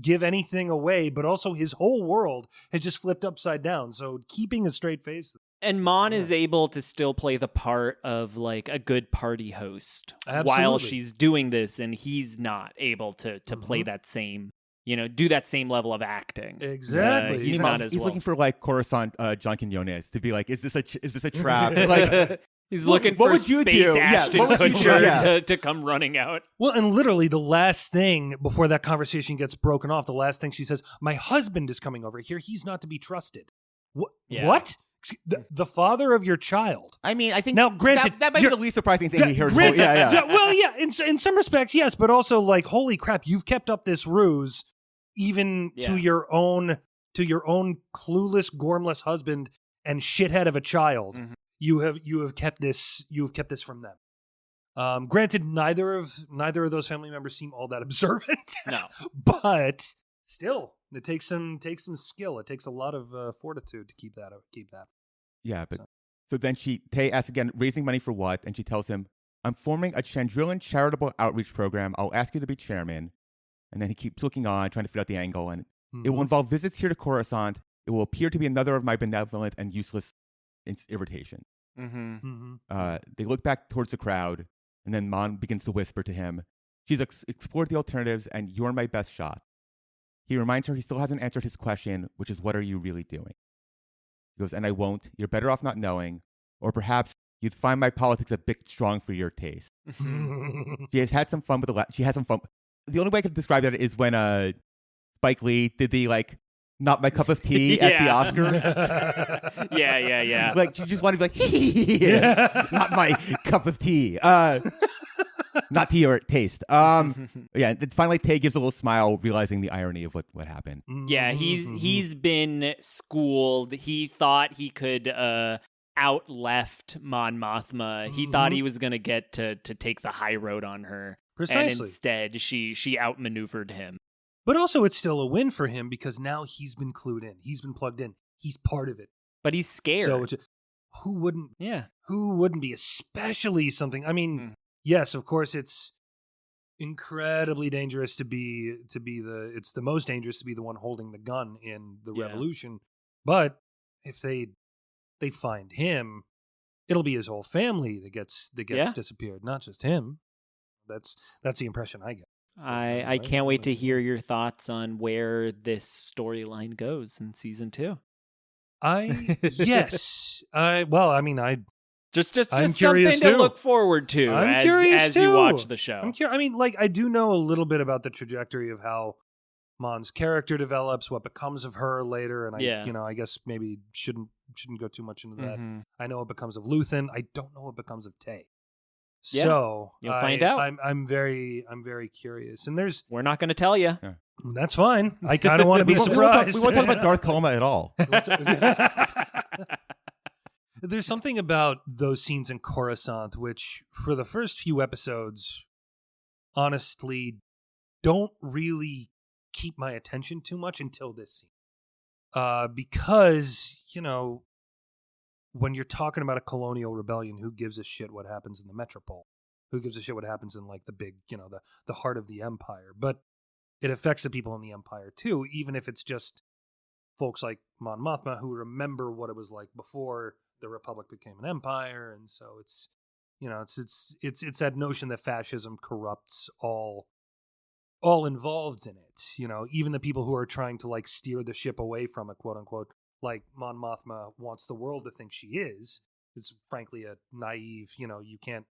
give anything away, but also his whole world has just flipped upside down. So keeping a straight face. And Mon is able to still play the part of like a good party host while she's doing this, and he's not able to play that same, do that same level of acting. Exactly. He's looking for like Coruscant John Quinones to be like, is this a trap? Like He's looking what for would you Space do? Ashton What would you do? Kutcher to come running out. Well, and literally the last thing before that conversation gets broken off, the last thing she says, my husband is coming over here. He's not to be trusted. Yeah. What? The father of your child. I mean, I think Now, granted, that might be the least surprising thing he heard. Granted, Yeah. well, yeah, in some respects, yes, but also like, holy crap, you've kept up this ruse even to your own clueless, gormless husband and shithead of a child. Mhm. You have kept this from them. Granted, neither of those family members seem all that observant. No. But still, it takes some skill. It takes a lot of fortitude to keep that. Yeah, but so then Tay asks again, raising money for what? And she tells him, I'm forming a Chandrilan charitable outreach program. I'll ask you to be chairman. And then he keeps looking on, trying to figure out the angle. And it will involve visits here to Coruscant. It will appear to be another of my benevolent and useless irritations. They look back towards the crowd, and then Mon begins to whisper to him, she's explored the alternatives, and you're my best shot. He reminds her he still hasn't answered his question, which is, what are you really doing? He goes, and I won't. You're better off not knowing. Or perhaps you'd find my politics a bit strong for your taste. She has had some fun with she has some fun. The only way I could describe that is when Spike Lee did the, like, not my cup of tea at the Oscars. Yeah. Like, she just wanted to be like, not my cup of tea. Not tea or taste. Yeah, and finally Tay gives a little smile, realizing the irony of what happened. Yeah, he's been schooled. He thought he could out left Mon Mothma. He thought he was going to get to take the high road on her. Precisely. And instead, she outmaneuvered him. But also, it's still a win for him because now he's been clued in. He's been plugged in. He's part of it. But he's scared. So who wouldn't? Yeah. Who wouldn't be? Especially something. I mean, yes, of course, it's incredibly dangerous to be it's the most dangerous to be the one holding the gun in the revolution. But if they find him, it'll be his whole family that gets disappeared, not just him. That's the impression I get. I can't wait to hear your thoughts on where this storyline goes in season 2. Just I'm curious something too. to look forward to as you watch the show. I mean, like, I do know a little bit about the trajectory of how Mon's character develops, what becomes of her later, and I guess maybe shouldn't go too much into that. I know what becomes of Luthen. I don't know what becomes of Tay. Yeah, so you'll find out. I'm very curious, and we're not going to tell you. Yeah. That's fine. I kind of want to be surprised. We won't talk about Darth Coma at all. There's something about those scenes in Coruscant which, for the first few episodes, honestly, don't really keep my attention too much until this scene. Because, when you're talking about a colonial rebellion, who gives a shit what happens in the metropole? Who gives a shit what happens in, like, the big, the heart of the empire? But it affects the people in the empire too, even if it's just folks like Mon Mothma who remember what it was like before the Republic became an empire. And so it's that notion that fascism corrupts all involved in it. Even the people who are trying to, like, steer the ship away from it, quote unquote, like Mon Mothma wants the world to think she is. It's frankly a naive, you can't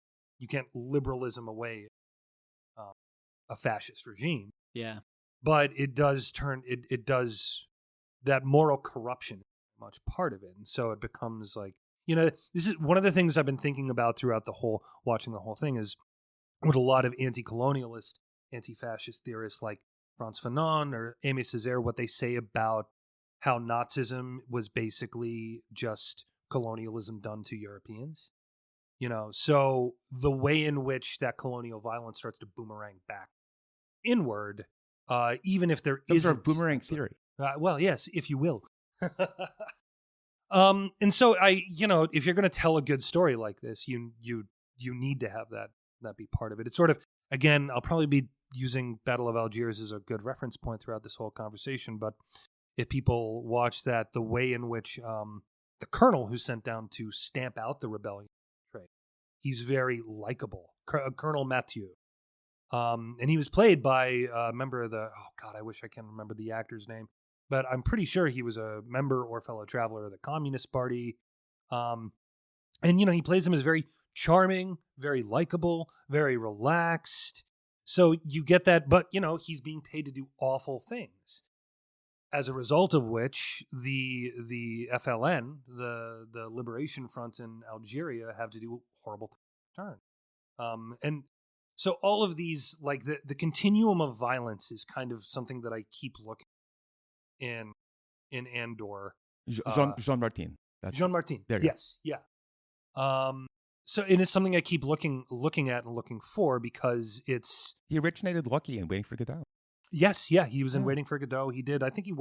liberalism away a fascist regime. Yeah. But it does that moral corruption is much part of it. And so it becomes like, this is one of the things I've been thinking about throughout watching the whole thing is what a lot of anti-colonialist, anti-fascist theorists like Frantz Fanon or Aimé Césaire, what they say about how Nazism was basically just colonialism done to Europeans. So the way in which that colonial violence starts to boomerang back inward, even if there is a boomerang theory. Well, yes, if you will. And so if you're going to tell a good story like this, you need to have that be part of it. It's sort of, again, I'll probably be using Battle of Algiers as a good reference point throughout this whole conversation, but if people watch that, the way in which the colonel who's sent down to stamp out the rebellion, he's very likable, Colonel Mathieu. And he was played by a member of I wish I can remember the actor's name, but I'm pretty sure he was a member or fellow traveler of the Communist Party. And, he plays him as very charming, very likable, very relaxed. So you get that, but, he's being paid to do awful things. As a result of which, the FLN, the Liberation Front in Algeria, have to do horrible things. And so all of these, like the continuum of violence is kind of something that I keep looking in Andor. Jean Martin. Jean Martin. There you yes, yeah. So and it's something I keep looking at and looking for because he originated Lucky and Waiting for Godot. Yes, yeah, he was in Waiting for Godot. He did. I think he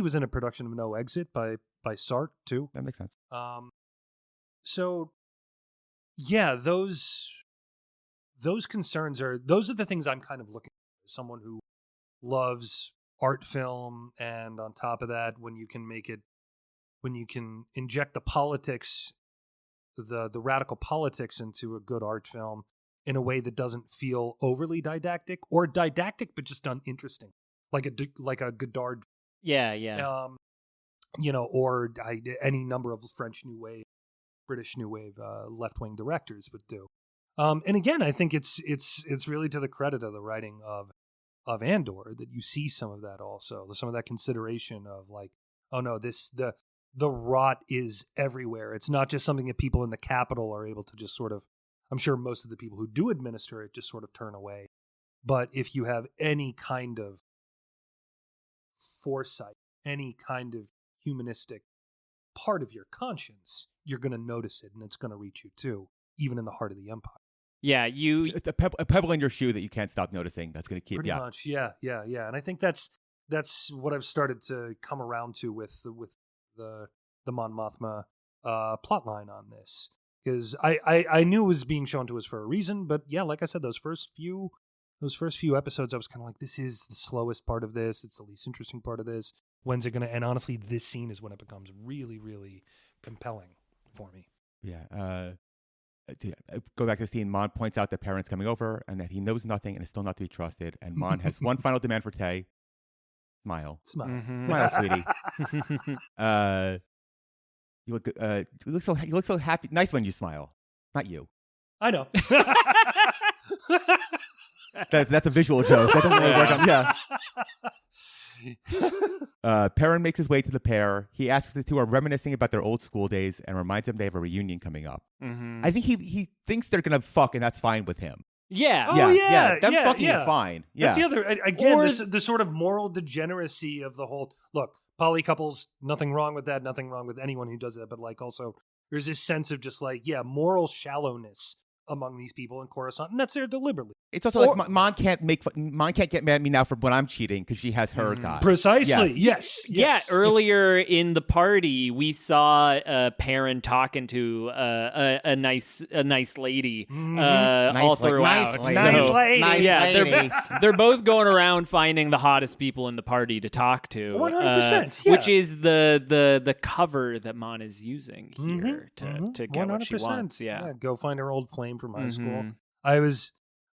was in a production of No Exit by Sartre too. That makes sense. So yeah, those concerns those are the things I'm kind of looking for. Someone who loves art film, and on top of that, when you can inject the politics, the radical politics into a good art film in a way that doesn't feel overly didactic or didactic but just uninteresting, like a Godard. Yeah. Or any number of French New Wave, British New Wave left-wing directors would do. And again, I think it's really to the credit of the writing of Andor that you see some of that also, some of that consideration of like, oh no, the rot is everywhere. It's not just something that people in the capital are able to just sort of, I'm sure most of the people who do administer it just sort of turn away. But if you have any kind of foresight, any kind of humanistic part of your conscience, you're going to notice it, and it's going to reach you too, even in the heart of the Empire. Yeah, it's a pebble in your shoe that you can't stop noticing. That's going to keep pretty much. Yeah. And I think that's what I've started to come around to with the Mon Mothma plot line on this, because I knew it was being shown to us for a reason, but yeah, like I said, those first few episodes, I was kind of like, this is the slowest part of this. It's the least interesting part of this. When's it going to end? Honestly, this scene is when it becomes really, really compelling for me. Yeah. Go back to the scene. Mon points out that Perrin's coming over and that he knows nothing and is still not to be trusted. And Mon has one final demand for Tay. Smile. Mm-hmm. Smile, sweetie. You look so happy. Nice when you smile. Not you. I know. That's a visual joke. That doesn't really work on. Yeah. Perrin makes his way to the pair. He asks if the two are reminiscing about their old school days and reminds them they have a reunion coming up. Mm-hmm. I think he thinks they're gonna fuck, and that's fine with him. Yeah. Oh, yeah. Them fucking is fine. Yeah. That's the other, again, the sort of moral degeneracy of the whole, look, poly couples, nothing wrong with that, nothing wrong with anyone who does that, but like also there's this sense of just like, moral shallowness among these people in Coruscant, and that's there deliberately. It's also like Mon can't get mad at me now for when I'm cheating because she has her guy. Precisely. Yes. Yeah. Earlier in the party, we saw Perrin talking to a nice lady all throughout. Nice lady. Yeah, they're both going around finding the hottest people in the party to talk to. 100%. Which is the cover that Mon is using here to get 100%. What she wants. Yeah. Go find her old flame from high school.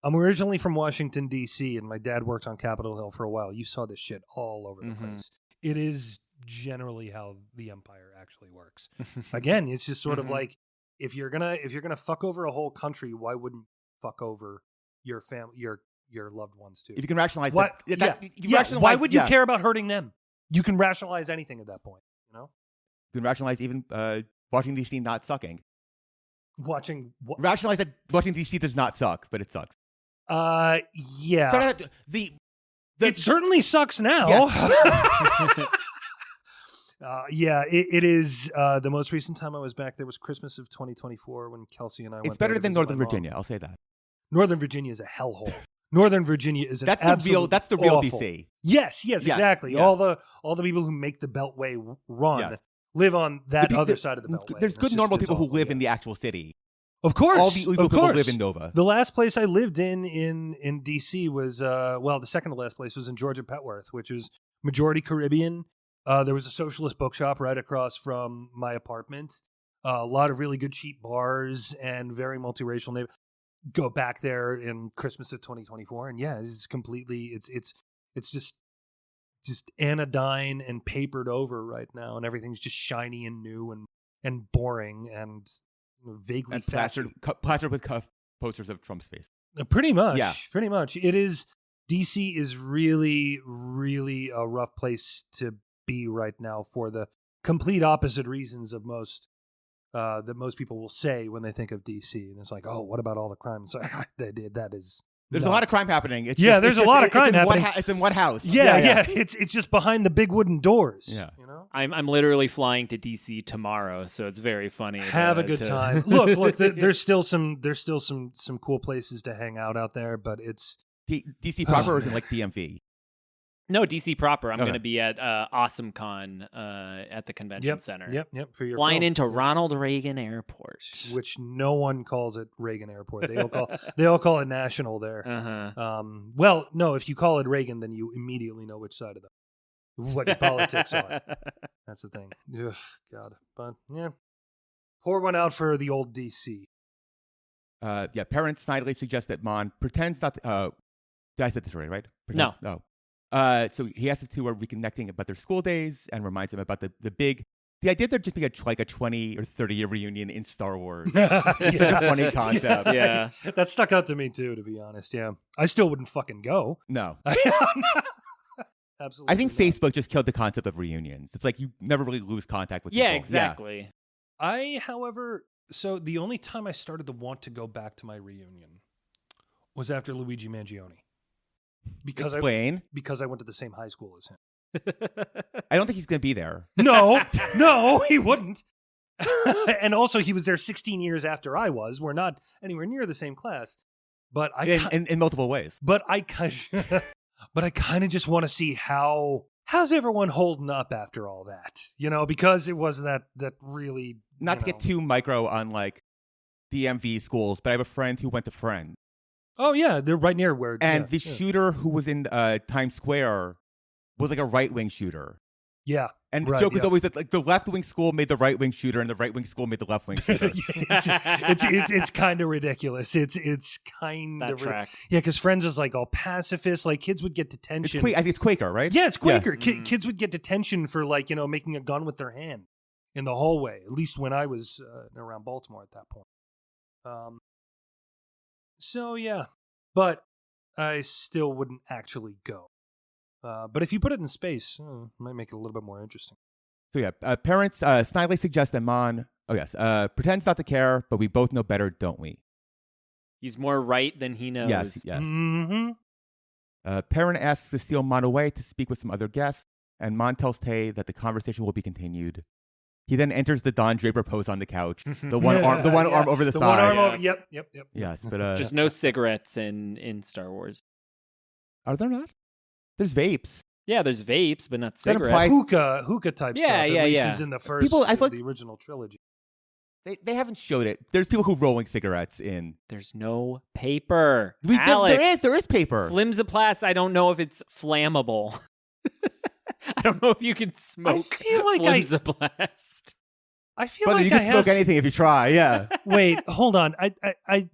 I'm originally from Washington, D.C., and my dad worked on Capitol Hill for a while. You saw this shit all over the place. It is generally how the Empire actually works. Again, it's just sort of like, if you're gonna fuck over a whole country, why wouldn't you fuck over your family, your loved ones too? If you can rationalize why would you care about hurting them? You can rationalize anything at that point, you know? You can rationalize even watching DC not sucking. Rationalize that watching DC does not suck, but it sucks. Yeah. So it certainly sucks now. Yes. It is. The most recent time I was back there was Christmas of 2024 when Kelsey and I went. It's better than Northern Virginia. I'll say that. Northern Virginia is a hellhole. Northern Virginia is that's the real awful. DC. Yes, exactly. Yeah. All the people who make the Beltway run live on that other side of the Beltway. There's good normal people who live in the actual city. Of course. All the evil people live in Nova. The last place I lived in D.C. was, the second to last place was in Georgia Petworth, which was majority Caribbean. There was a socialist bookshop right across from my apartment. A lot of really good cheap bars and very multiracial neighborhood. Go back there in Christmas of 2024, and it's completely, it's just anodyne and papered over right now, and everything's just shiny and new and boring, and vaguely And plastered with posters of Trump's face. Pretty much. Yeah. Pretty much. It is. DC is really, really a rough place to be right now for the complete opposite reasons of most that most people will say when they think of DC. And it's like, oh, what about all the crime? It's like, that is. There's a lot of crime happening. There's a lot of crime happening. It's in one house. Yeah. It's just behind the big wooden doors. Yeah. You know? I'm literally flying to DC tomorrow, so it's very funny. Have a good time. Look. There's still some cool places to hang out there, but it's DC proper or is it like DMV? No, DC proper. I'm Okay. going to be at AwesomeCon at the convention center. Yep. For your Flying film. into Ronald Reagan Airport. Which no one calls it Reagan Airport. They all call it National there. Uh-huh. Well, no, if you call it Reagan, then you immediately know which side of what your politics are. That's the thing. Ugh, God, but yeah, pour one out for the old DC. Parents snidely suggest that Mon pretends not. Did I say this already? Right? No. No. So he asks the two are reconnecting about their school days and reminds them about the idea there just being like a 20 or 30 year reunion in Star Wars. It's such a funny concept. Yeah. That stuck out to me too, to be honest. Yeah, I still wouldn't fucking go. No. Absolutely. I think not. Facebook just killed the concept of reunions. It's like you never really lose contact with people. Yeah, exactly. However, so the only time I started to want to go back to my reunion was after Luigi Mangione. Because Explain. because I went to the same high school as him. I don't think he's going to be there. No, he wouldn't. And also, he was there 16 years after I was. We're not anywhere near the same class. But In multiple ways. But I kind of just want to see how's everyone holding up after all that, because it wasn't that really. Not to get too micro on like DMV schools, but I have a friend who went to Friend. Oh yeah, they're right near where. And the shooter who was in Times Square was like a right-wing shooter. Yeah. And the joke is always that like the left-wing school made the right-wing shooter and the right-wing school made the left-wing shooter. It's kind of ridiculous. It's kind of track. Yeah, because Friends was like all pacifist. Like kids would get detention. I think it's Quaker, right? Yeah, it's Quaker. Yeah. Kids would get detention for like making a gun with their hand in the hallway. At least when I was around Baltimore at that point. So yeah, but I still wouldn't actually go. But if you put it in space, it might make it a little bit more interesting. So yeah, parents snidely suggest that Mon, pretends not to care, but we both know better, don't we? He's more right than he knows. Yes. Mm-hmm. Parent asks to steal Mon away to speak with some other guests, and Mon tells Tay that the conversation will be continued. He then enters the Don Draper pose on the couch, the one arm over the side. One arm over. Yep. Yes, but just no cigarettes in Star Wars. Are there not? There's vapes. Yeah, there's vapes, but not That cigarettes. implies- Hookah type Yeah, stuff. At yeah, least yeah. is in the first, the original trilogy. They haven't showed it. There's people who rolling cigarettes in. There's no paper. Alex, There is paper. Flimsiplast, I don't know if it's flammable. I don't know if you can smoke Flimsiplast. I feel But like you can smoke anything if you try. Yeah. Wait, hold on. I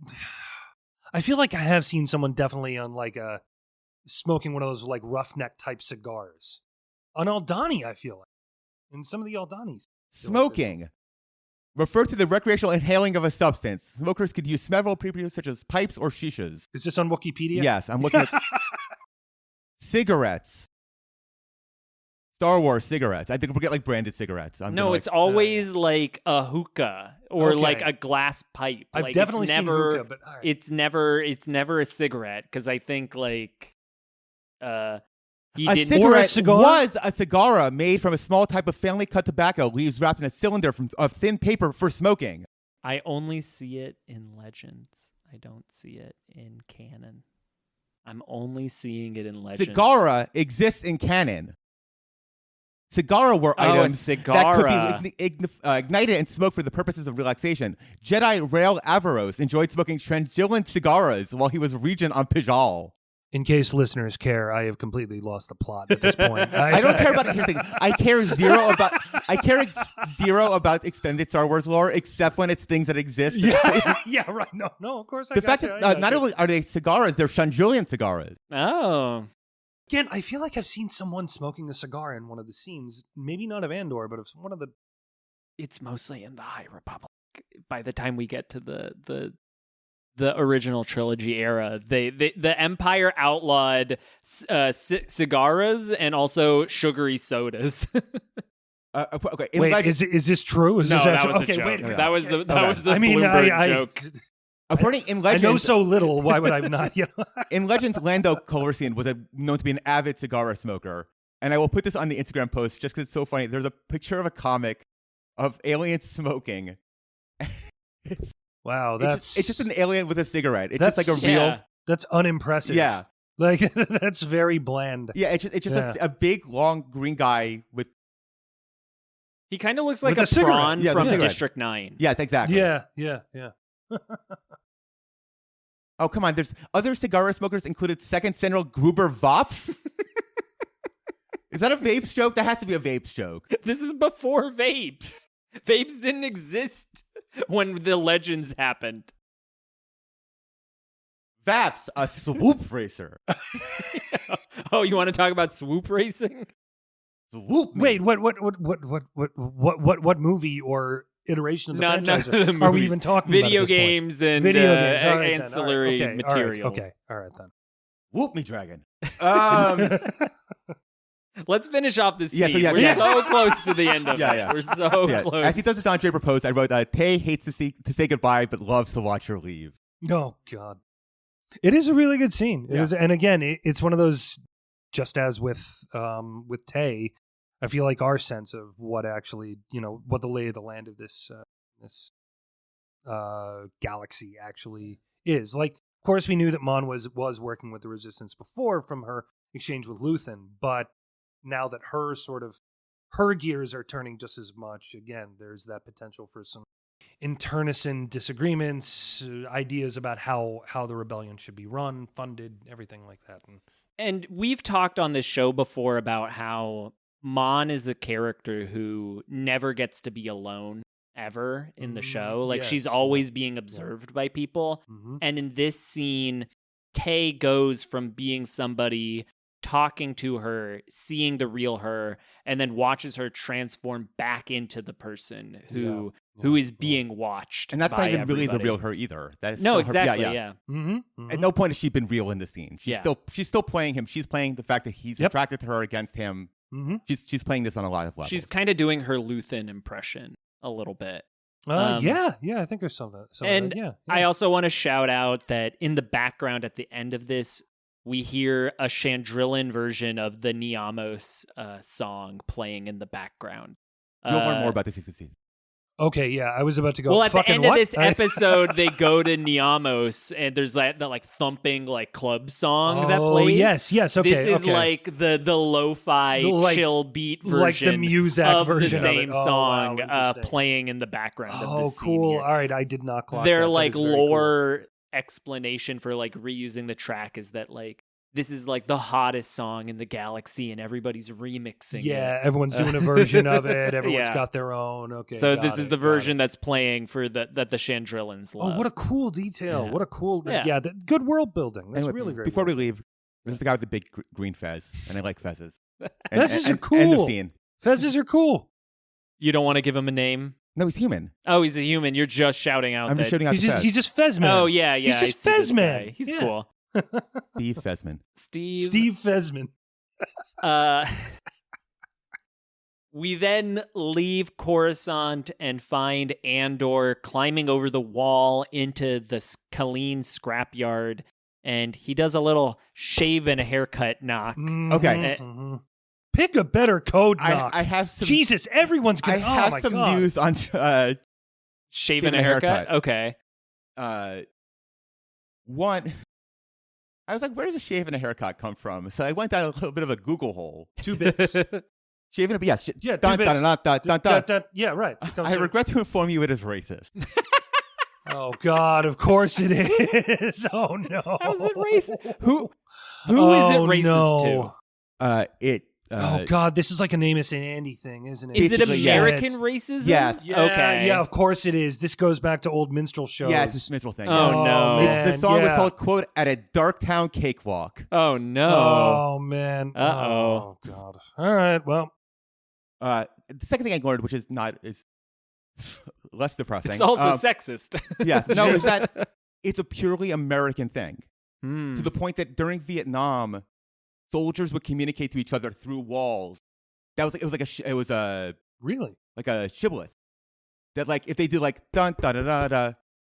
feel like I have seen someone definitely on like smoking one of those like roughneck type cigars on Aldani. I feel like in some of the Aldanis. Smoking. Refer to the recreational inhaling of a substance. Smokers could use several pre-produced such as pipes or shishas. Is this on Wikipedia? Yes, I'm looking at cigarettes. Star Wars cigarettes. I think we'll get like branded cigarettes. No, it's always like a hookah or like a glass pipe. I've like, definitely seen hookah, but all right. it's never a cigarette because I think like he a did cigarette cigar? was a cigar made from a small type of family cut tobacco leaves wrapped in a cylinder of thin paper for smoking. I only see it in Legends. I don't see it in canon. I'm only seeing it in Legends. Cigar exists in canon. Cigar were items that could be ignited and smoked for the purposes of relaxation. Jedi Rael Averroes enjoyed smoking Transillan cigars while he was regent on Pijal. In case listeners care, I have completely lost the plot at this point. I don't care about here's the thing. I care zero about extended Star Wars lore, except when it's things that exist. Yeah, right. No, of course. The fact that not only are they cigars, they're Shanjulian cigars. Oh. Again, I feel like I've seen someone smoking a cigar in one of the scenes. Maybe not of Andor, but of one of the. It's mostly in the High Republic. by the time we get to the original trilogy era, the Empire outlawed cigaras and also sugary sodas. Okay. Wait, is this true? Is No, this that actually, was a okay, joke. wait a minute. That was a I mean, Bloomberg joke. According in I legends, know so little. Why would I not? in legends, Lando Calrissian was known to be an avid cigar smoker, and I will put this on the Instagram post just because it's so funny. There's a picture of a comic of aliens smoking. Wow, it's just an alien with a cigarette. It's just like a real. That's unimpressive. Yeah, like that's very bland. yeah. It's just a big long green guy with. He kind of looks like With a a cigarette. prawn Yeah, the from cigarette. District 9. Yeah, exactly. Yeah. Oh, come on. There's other cigar smokers included Second General Gruber Vops. Is that a vapes joke? That has to be a vapes joke. This is before vapes. Vapes didn't exist when the legends happened. Vaps, a swoop racer. Oh, you want to talk about swoop racing? Swoop. Wait, what movie or iteration of the None franchise of the are we movies. even talking Video about? At this point? games and Video games. All right, then. All right. ancillary Okay, material. All right then. Whoop me, dragon. Let's finish off this Yeah, scene. so yeah, We're yeah. so close to the end of Yeah, it. yeah. We're so Yeah. close. As he does the Don Draper post, I wrote, Tay hates to say goodbye, but loves to watch her leave. Oh God, it is a really good scene. It Yeah. is, and again, it's one of those. Just as with Tay, I feel like our sense of what actually, what the lay of the land of this galaxy actually is. Like, of course, we knew that Mon was working with the Resistance before from her exchange with Luthen, but now that her gears are turning just as much, again, there's that potential for some internecine disagreements, ideas about how the rebellion should be run, funded, everything like that. And we've talked on this show before about how Mon is a character who never gets to be alone ever in the show. Like, yes, she's always being observed by people. Mm-hmm. And in this scene, Tay goes from being somebody talking to her, seeing the real her, and then watches her transform back into the person who is being watched. And that's by not even really the everybody. real her either. That is No, still exactly. Her, Yeah. Mm-hmm. Mm-hmm. At no point has she been real in the scene. She's Yeah. still playing him. She's playing the fact that he's attracted to her against him. Mm-hmm. She's playing this on a lot of levels. She's kind of doing her Luthen impression a little bit. Yeah, I think there's something. And yeah. I also want to shout out that in the background at the end of this, we hear a Chandrillan version of the Niamos song playing in the background. You'll learn more about this season. Okay, yeah, I was about to go. Well, at the fucking end what? of this episode, they go to Niamos, and there's that like thumping like club song that plays. Yes, okay. This is okay. like the lo-fi Like- chill beat version, like the Muzak of version the same of it. Oh, song wow, interesting. playing in the background. of Oh, this scene cool. here. All right, I did not clock Their that. That like is very cool. lore explanation for like reusing the track is that like this is like the hottest song in the galaxy and everybody's remixing Yeah, it. everyone's doing a version of it. Everyone's Yeah. got their own. Okay. So got this is it, the got version it. that's playing for that the Chandrillans love. Oh, what a cool detail. Yeah. What a cool. Yeah. Yeah, good world building. That's Anyway, really great. Before world we leave, there's the guy with the big green fez, and I like fezzes. Fezzes are End of cool. scene. Fezzes are cool. You don't want to give him a name? No, he's human. Oh, he's a human. You're just shouting out I'm that. just shouting out the fez. He's just Fezman. Oh yeah, yeah. He's just I see this Fezman. guy. He's Yeah. cool. Steve Fezman. Steve Fezman. We then leave Coruscant and find Andor climbing over the wall into the Kaleen scrapyard, and he does a little shave and a haircut knock. Okay. Mhm. Pick a better code knock. I have some. Jesus, everyone's I gonna. have oh my some God. news on. Shave and a haircut? Okay. One. I was like, where does a shave and a haircut come from? So I went down a little bit of a Google hole. 2 bits. Shaving a yes. Yeah, 2 dun, bits. dun, dun, dun, dun, dun. Yeah, right. It comes I through. regret to inform you it is racist. Oh God, of course it is. Oh no. How's it racist? Who is it racist to? Oh God, this is like an Amos and Andy thing, isn't it? Is it Basically, yeah. American racism? Yes. Yeah, Okay. Yeah, of course it is. This goes back to old minstrel shows. Yeah, it's a Smithville thing. Oh, yeah. no. man, The song was yeah. called, quote, At a Darktown Cakewalk. Oh no. Oh man. Uh-oh. Oh God. All right. Well. The second thing I learned, which is less depressing. It's also sexist. Yes. No, is that it's a purely American thing. Hmm. To the point that during Vietnam, soldiers would communicate to each other through walls. It was Really? like a shibboleth. That like if they do like dun dun dun dun dun,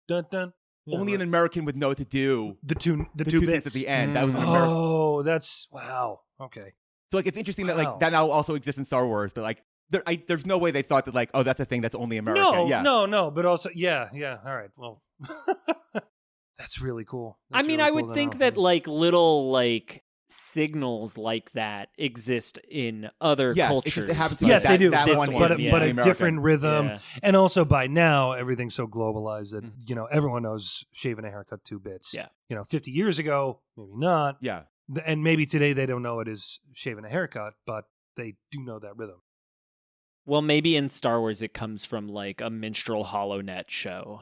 Dun dun. Yeah, only an American would know to do the two two bits things at the end. That was an American. Oh, that's wow. Okay. So like it's interesting that Wow. like that now also exists in Star Wars, but like there's no way they thought that like, oh, that's a thing that's only American. No, but also yeah. All right. Well, that's really cool. I mean, I would think that like little like signals like that exist in other cultures. It just happens to Yes, that, they do. That This one one, but is yeah. but a American. different rhythm, Yeah. and also by now everything's so globalized that Mhm. everyone knows shaving a haircut 2 bits. Yeah. 50 years ago, maybe not, Yeah. and maybe today they don't know it is shaving a haircut, but they do know that rhythm. Well, maybe in Star Wars it comes from like a minstrel HoloNet show.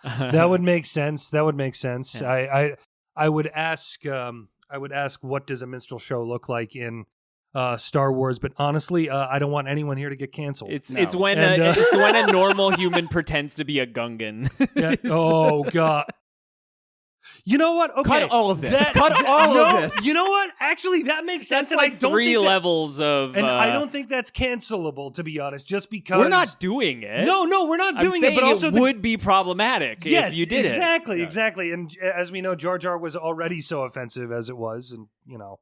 That would make sense. Yeah. I would ask. I would ask, what does a minstrel show look like in Star Wars? But honestly, I don't want anyone here to get canceled. It's No. it's when And, it's when a normal human pretends to be a Gungan. Yeah. Oh God. You know what? Okay. Cut all of this. Cut all of this. You know what? Actually, that makes sense. That's and I like don't 3 think that- levels of. And I don't think that's cancelable, to be honest. Just because We're not doing it. No, we're not I'm doing saying it. But also, it would be problematic yes, if you did exactly, Yeah. exactly. And as we know, Jar Jar was already so offensive as it was, and wow.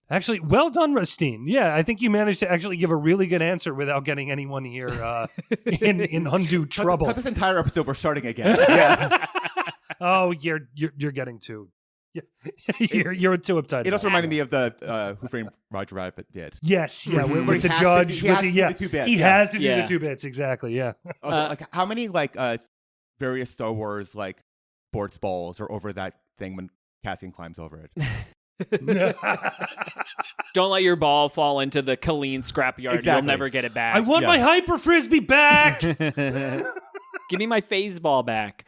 Actually, well done, Rustine. Yeah, I think you managed to actually give a really good answer without getting anyone here in undue trouble. Cut this entire episode. We're starting again. Yeah. Oh, you're getting too. Yeah, you're too uptight. It also about reminded me of the Who Framed Roger Rabbit bit. Yes, yeah, Where with he the has to judge, do- he with has the to do yeah, the 2 bits, he yeah. has to do Yeah. the 2 bits exactly. Yeah. Also, like how many like various Star Wars like sports balls are over that thing when Cassian climbs over it? Don't let your ball fall into the Colleen scrapyard. You'll Exactly. never get it back. I want Yeah. my hyper frisbee back. Give me my phase ball back.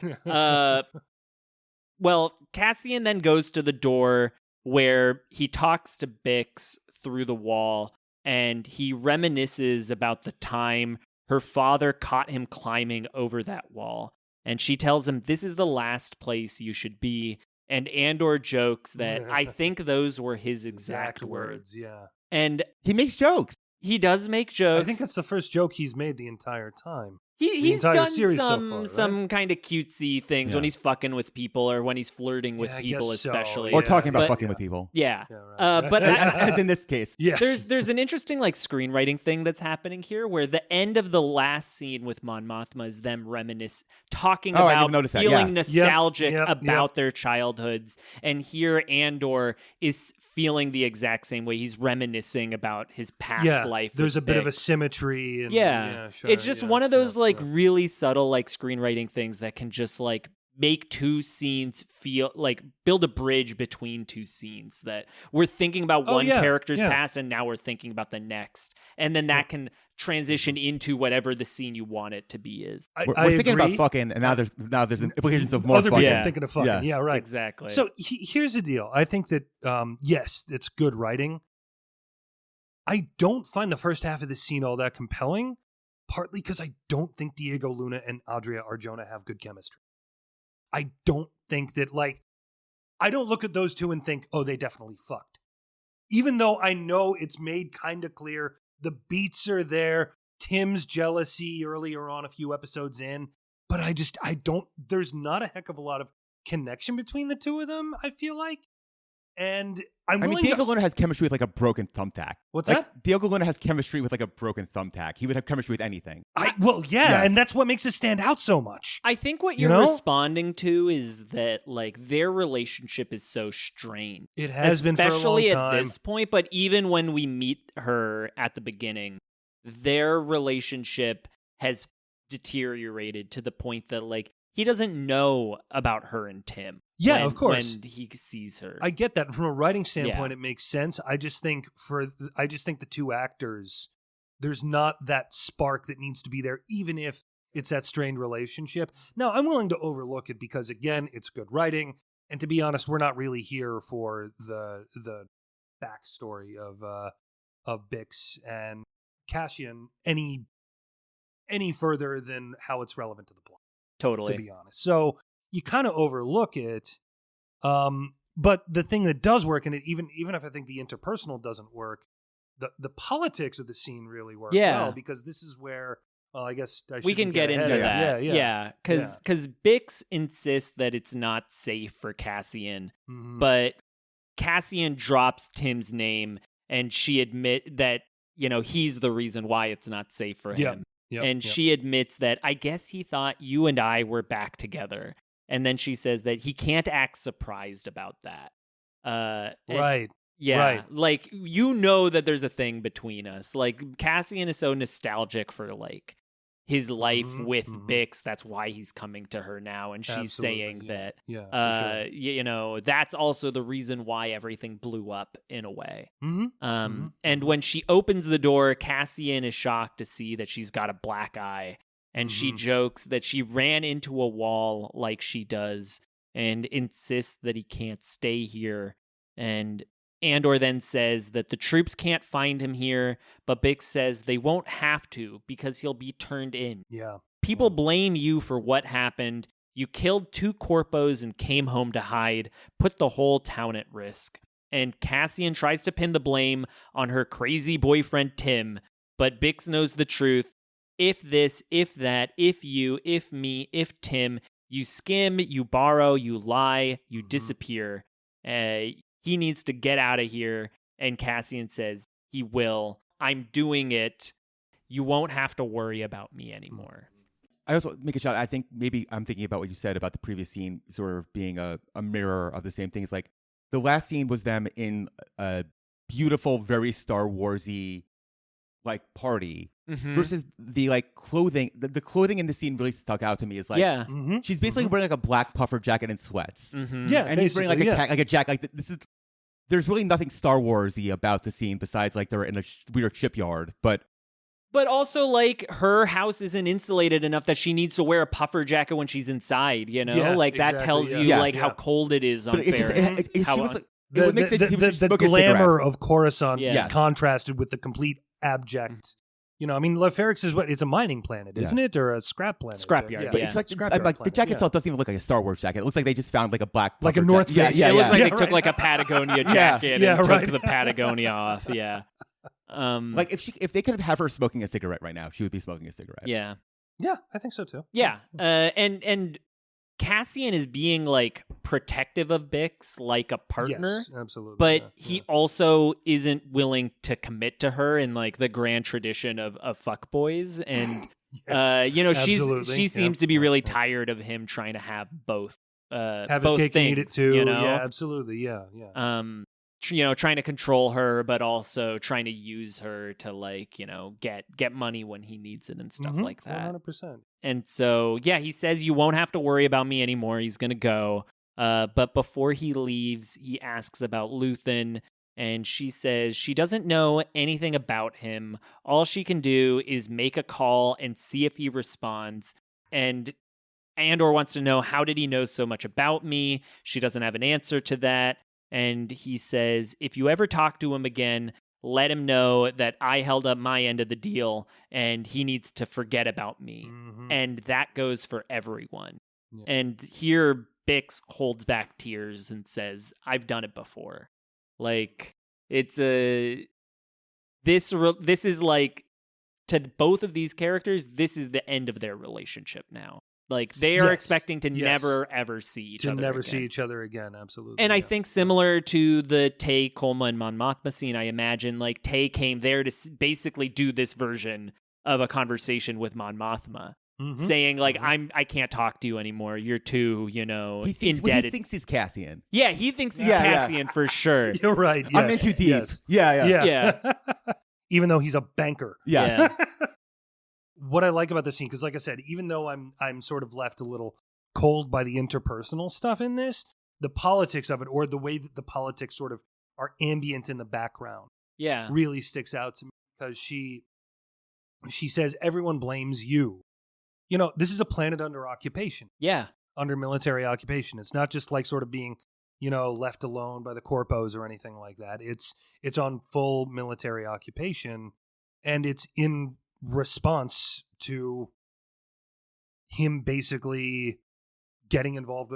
Well, Cassian then goes to the door where he talks to Bix through the wall, and he reminisces about the time her father caught him climbing over that wall. And she tells him, this is the last place you should be. And Andor jokes that I think those were his exact words. Yeah. And He makes jokes. he does make jokes. I think that's the first joke he's made the entire time. He's entire done series so some far, right? some kind of cutesy things when Yeah. he's fucking with people or when he's flirting with Yeah, I people, guess so, especially. Or Yeah. talking about But- fucking with people. Yeah. Yeah, right. But As in this case. yes. there's an interesting like screenwriting thing that's happening here, where the end of the last scene with Mon Mothma is them talking Oh, I didn't about notice that, feeling yeah. nostalgic Yep, about their childhoods, and here Andor is feeling the exact same way. He's reminiscing about his past life. There's with a bit of a Bix. symmetry. And, Yeah, sure, it's just yeah, one of those yeah, like yeah. really subtle like screenwriting things that can just like make 2 scenes feel like build a bridge between 2 scenes that we're thinking about Oh, one yeah, character's yeah. past and now we're thinking about the next, and then that can transition into whatever the scene you want it to be is. We're I thinking about agree. fucking, and now there's implications of more Other fucking. people Yeah. thinking of fucking. Yeah. Yeah, right. Exactly. So here's the deal. I think that yes, it's good writing. I don't find the first half of the scene all that compelling, partly because I don't think Diego Luna and Adria Arjona have good chemistry. I don't think that I don't look at those two and think, oh, they definitely fucked. Even though I know it's made kind of clear, the beats are there, Tim's jealousy earlier on a few episodes in, but I don't, there's not a heck of a lot of connection between the two of them, I feel like. And I mean, Diego Luna has chemistry with like a broken thumbtack. What's like, that? Diego Luna has chemistry with like a broken thumbtack. He would have chemistry with anything. Yeah, and that's what makes it stand out so much. I think what You you're know? responding to is that like their relationship is so strained. It has been for a long especially at time. this point, but even when we meet her at the beginning, their relationship has deteriorated to the point that like he doesn't know about her and Tim. Yeah, of course. When he sees her. I get that. From a writing standpoint, Yeah. it makes sense. I just think the two actors, there's not that spark that needs to be there, even if it's that strained relationship. Now, I'm willing to overlook it because, again, it's good writing. And to be honest, we're not really here for the backstory of Bix and Cassian any any further than how it's relevant to the plot. Totally. To be honest. So you kind of overlook it. But the thing that does work, and even if I think the interpersonal doesn't work, the politics of the scene really work well, because this is where, well, I guess we can get into that. Yeah. Because Bix insists that it's not safe for Cassian, but Cassian drops Tim's name, and she admit that, he's the reason why it's not safe for him. She admits that, I guess he thought you and I were back together. And then she says that he can't act surprised about that. Right. Yeah. Right. Like, that there's a thing between us. Like, Cassian is so nostalgic for, like, his life with Bix. That's why he's coming to her now. And she's saying that, that's also the reason why everything blew up in a way. And when she opens the door, Cassian is shocked to see that she's got a black eye. And she jokes that she ran into a wall like she does and insists that he can't stay here. And Andor then says that the troops can't find him here, but Bix says they won't have to because he'll be turned in. Yeah. People blame you for what happened. You killed 2 corpos and came home to hide, put the whole town at risk. And Cassian tries to pin the blame on her crazy boyfriend Tim, but Bix knows the truth. If this, if that, if you, if me, if Tim, you skim, you borrow, you lie, you disappear. He needs to get out of here. And Cassian says, he will. I'm doing it. You won't have to worry about me anymore. I also make a shot. I think maybe I'm thinking about what you said about the previous scene sort of being a mirror of the same thing. It's like the last scene was them in a beautiful, very Star Wars-y like party. Versus the like clothing, the clothing in the scene really stuck out to me. Is like, she's basically wearing like a black puffer jacket and sweats. Yeah, and he's wearing like a jacket. Like this is, there's really nothing Star Wars-y about the scene besides like they're in a weird shipyard. But also like her house isn't insulated enough that she needs to wear a puffer jacket when she's inside. That tells you how cold it is on Ferrix. The glamour of Coruscant contrasted with the complete abject. Ferrix is it's a mining planet, isn't it? Or a scrap planet? Scrapyard, It's like, the jacket itself doesn't even look like a Star Wars jacket. It looks like they just found like a black like a North Face. It looks like they took like a Patagonia jacket and took the Patagonia off. Yeah. Like if they could have her smoking a cigarette right now, she would be smoking a cigarette. Yeah. Yeah, I think so too. Yeah. And Cassian is being like protective of Bix like a partner. Yes, absolutely. But he also isn't willing to commit to her in like the grand tradition of fuckboys. And she seems to be really tired of him trying to have both have both his cake things, and eat it too. Yeah, absolutely. Yeah. Trying to control her, but also trying to use her to like, get money when he needs it and stuff like that. 100%. And so, he says you won't have to worry about me anymore. He's going to go. But before he leaves, he asks about Luthen, and she says she doesn't know anything about him. All she can do is make a call and see if he responds. And Andor wants to know, how did he know so much about me? She doesn't have an answer to that. And he says, if you ever talk to him again, let him know that I held up my end of the deal and he needs to forget about me. And that goes for everyone. Yeah. And here Bix holds back tears and says, I've done it before. Like, it's this is like, to both of these characters, this is the end of their relationship now. Like, they are expecting to never, ever see each other again. To never see each other again, absolutely. And I think similar to the Tay, Kolma, and Mon Mothma scene, I imagine, like, Tay came there to basically do this version of indebted, with Mon Mothma. Saying, like, I can't talk to you anymore. You're too, indebted. He thinks he's Cassian. Yeah, he thinks he's Cassian for sure. You're right. Yes. I'm in too deep. Yes. Yeah. Even though he's a banker. Yeah. What I like about the scene, because like I said, even though I'm sort of left a little cold by the interpersonal stuff in this, the politics of it, or the way that the politics sort of are ambient in the background, really sticks out to me, because she says everyone blames you. This is a planet under occupation. Yeah. Under military occupation. It's not just like sort of being, left alone by the corpos or anything like that. It's on full military occupation, and it's in response to him basically getting involved,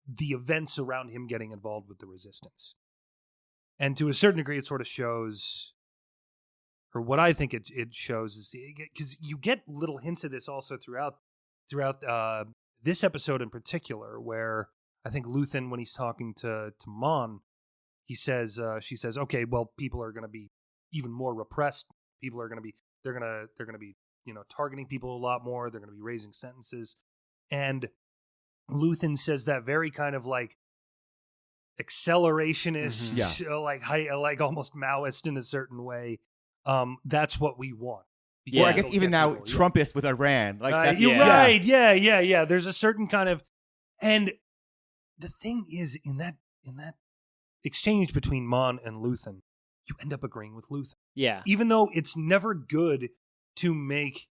the events around him getting involved with the resistance. And to a certain degree, it sort of shows, or what I think it shows is, because you get little hints of this also throughout this episode in particular, where I think Luthen, when he's talking to Mon, she says, okay, well, people are going to be even more repressed. People are going to be, they're going to be, targeting people a lot more. They're going to be raising sentences. And Luthen says that very kind of like accelerationist, like almost Maoist in a certain way. That's what we want. Or I guess even now, Trumpist with Iran. Like you're right. Yeah. There's a certain kind of, and the thing is, in that exchange between Mon and Luthen, you end up agreeing with Luthen. Yeah. Even though it's never good to make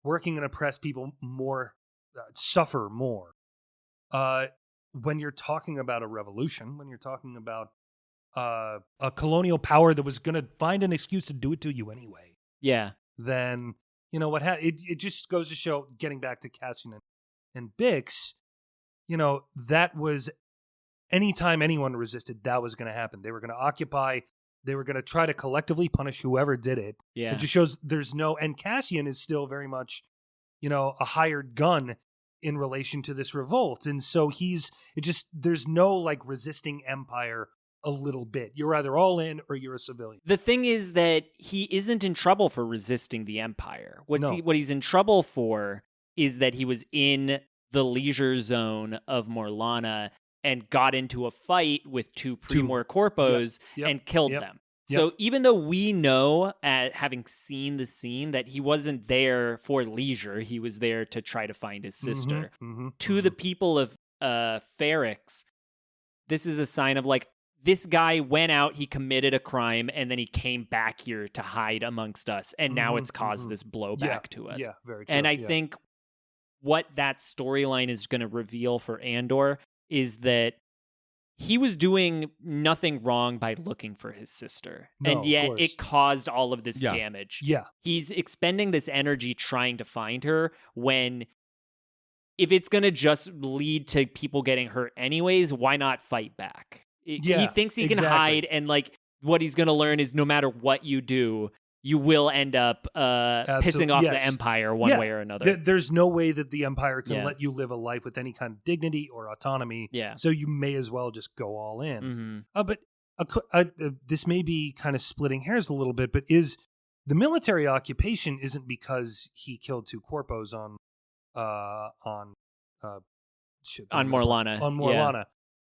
working and oppressed people more suffer more. When you're talking about a revolution, when you're talking about a colonial power that was going to find an excuse to do it to you anyway. Yeah. Then, what it just goes to show, getting back to Cassian and Bix, that was, anytime anyone resisted, that was going to happen. They were going to occupy, they were going to try to collectively punish whoever did it. Yeah. It just shows and Cassian is still very much, a hired gun in relation to this revolt. And so there's no like resisting empire a little bit. You're either all in or you're a civilian. The thing is that he isn't in trouble for resisting the empire. What he's in trouble for is that he was in the leisure zone of Morlana and got into a fight with two Primor Corpos and killed them. So even though we know, having seen the scene, that he wasn't there for leisure, he was there to try to find his sister. The people of Ferrix, this is a sign of like, this guy went out, he committed a crime, and then he came back here to hide amongst us, and now it's caused this blowback to us. Yeah, very true. And I think what that storyline is going to reveal for Andor is that he was doing nothing wrong by looking for his sister. And yet it caused all of this damage. Yeah. He's expending this energy trying to find her when, if it's going to just lead to people getting hurt anyways, why not fight back? He thinks he can hide, and like what he's going to learn is no matter what you do, you will end up pissing off the Empire one way or another. There's no way that the Empire can let you live a life with any kind of dignity or autonomy. Yeah. So you may as well just go all in. But this may be kind of splitting hairs a little bit, but is the military occupation isn't because he killed two corpos on Morlana. On Morlana. Yeah.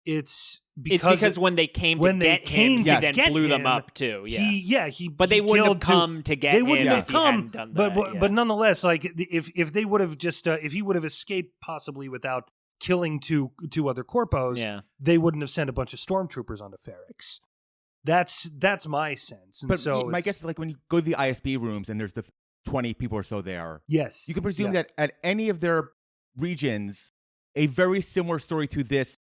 It's because when they came to get him, he then blew them up too. Yeah, but they wouldn't have come to get him. They wouldn't have come. But nonetheless, like if they would have just if he would have escaped possibly without killing two other corpos, they wouldn't have sent a bunch of stormtroopers onto Ferrix. That's my sense. And but so my guess is like when you go to the ISB rooms and there's the 20 people or so there. Yes, you can presume that at any of their regions, a very similar story to this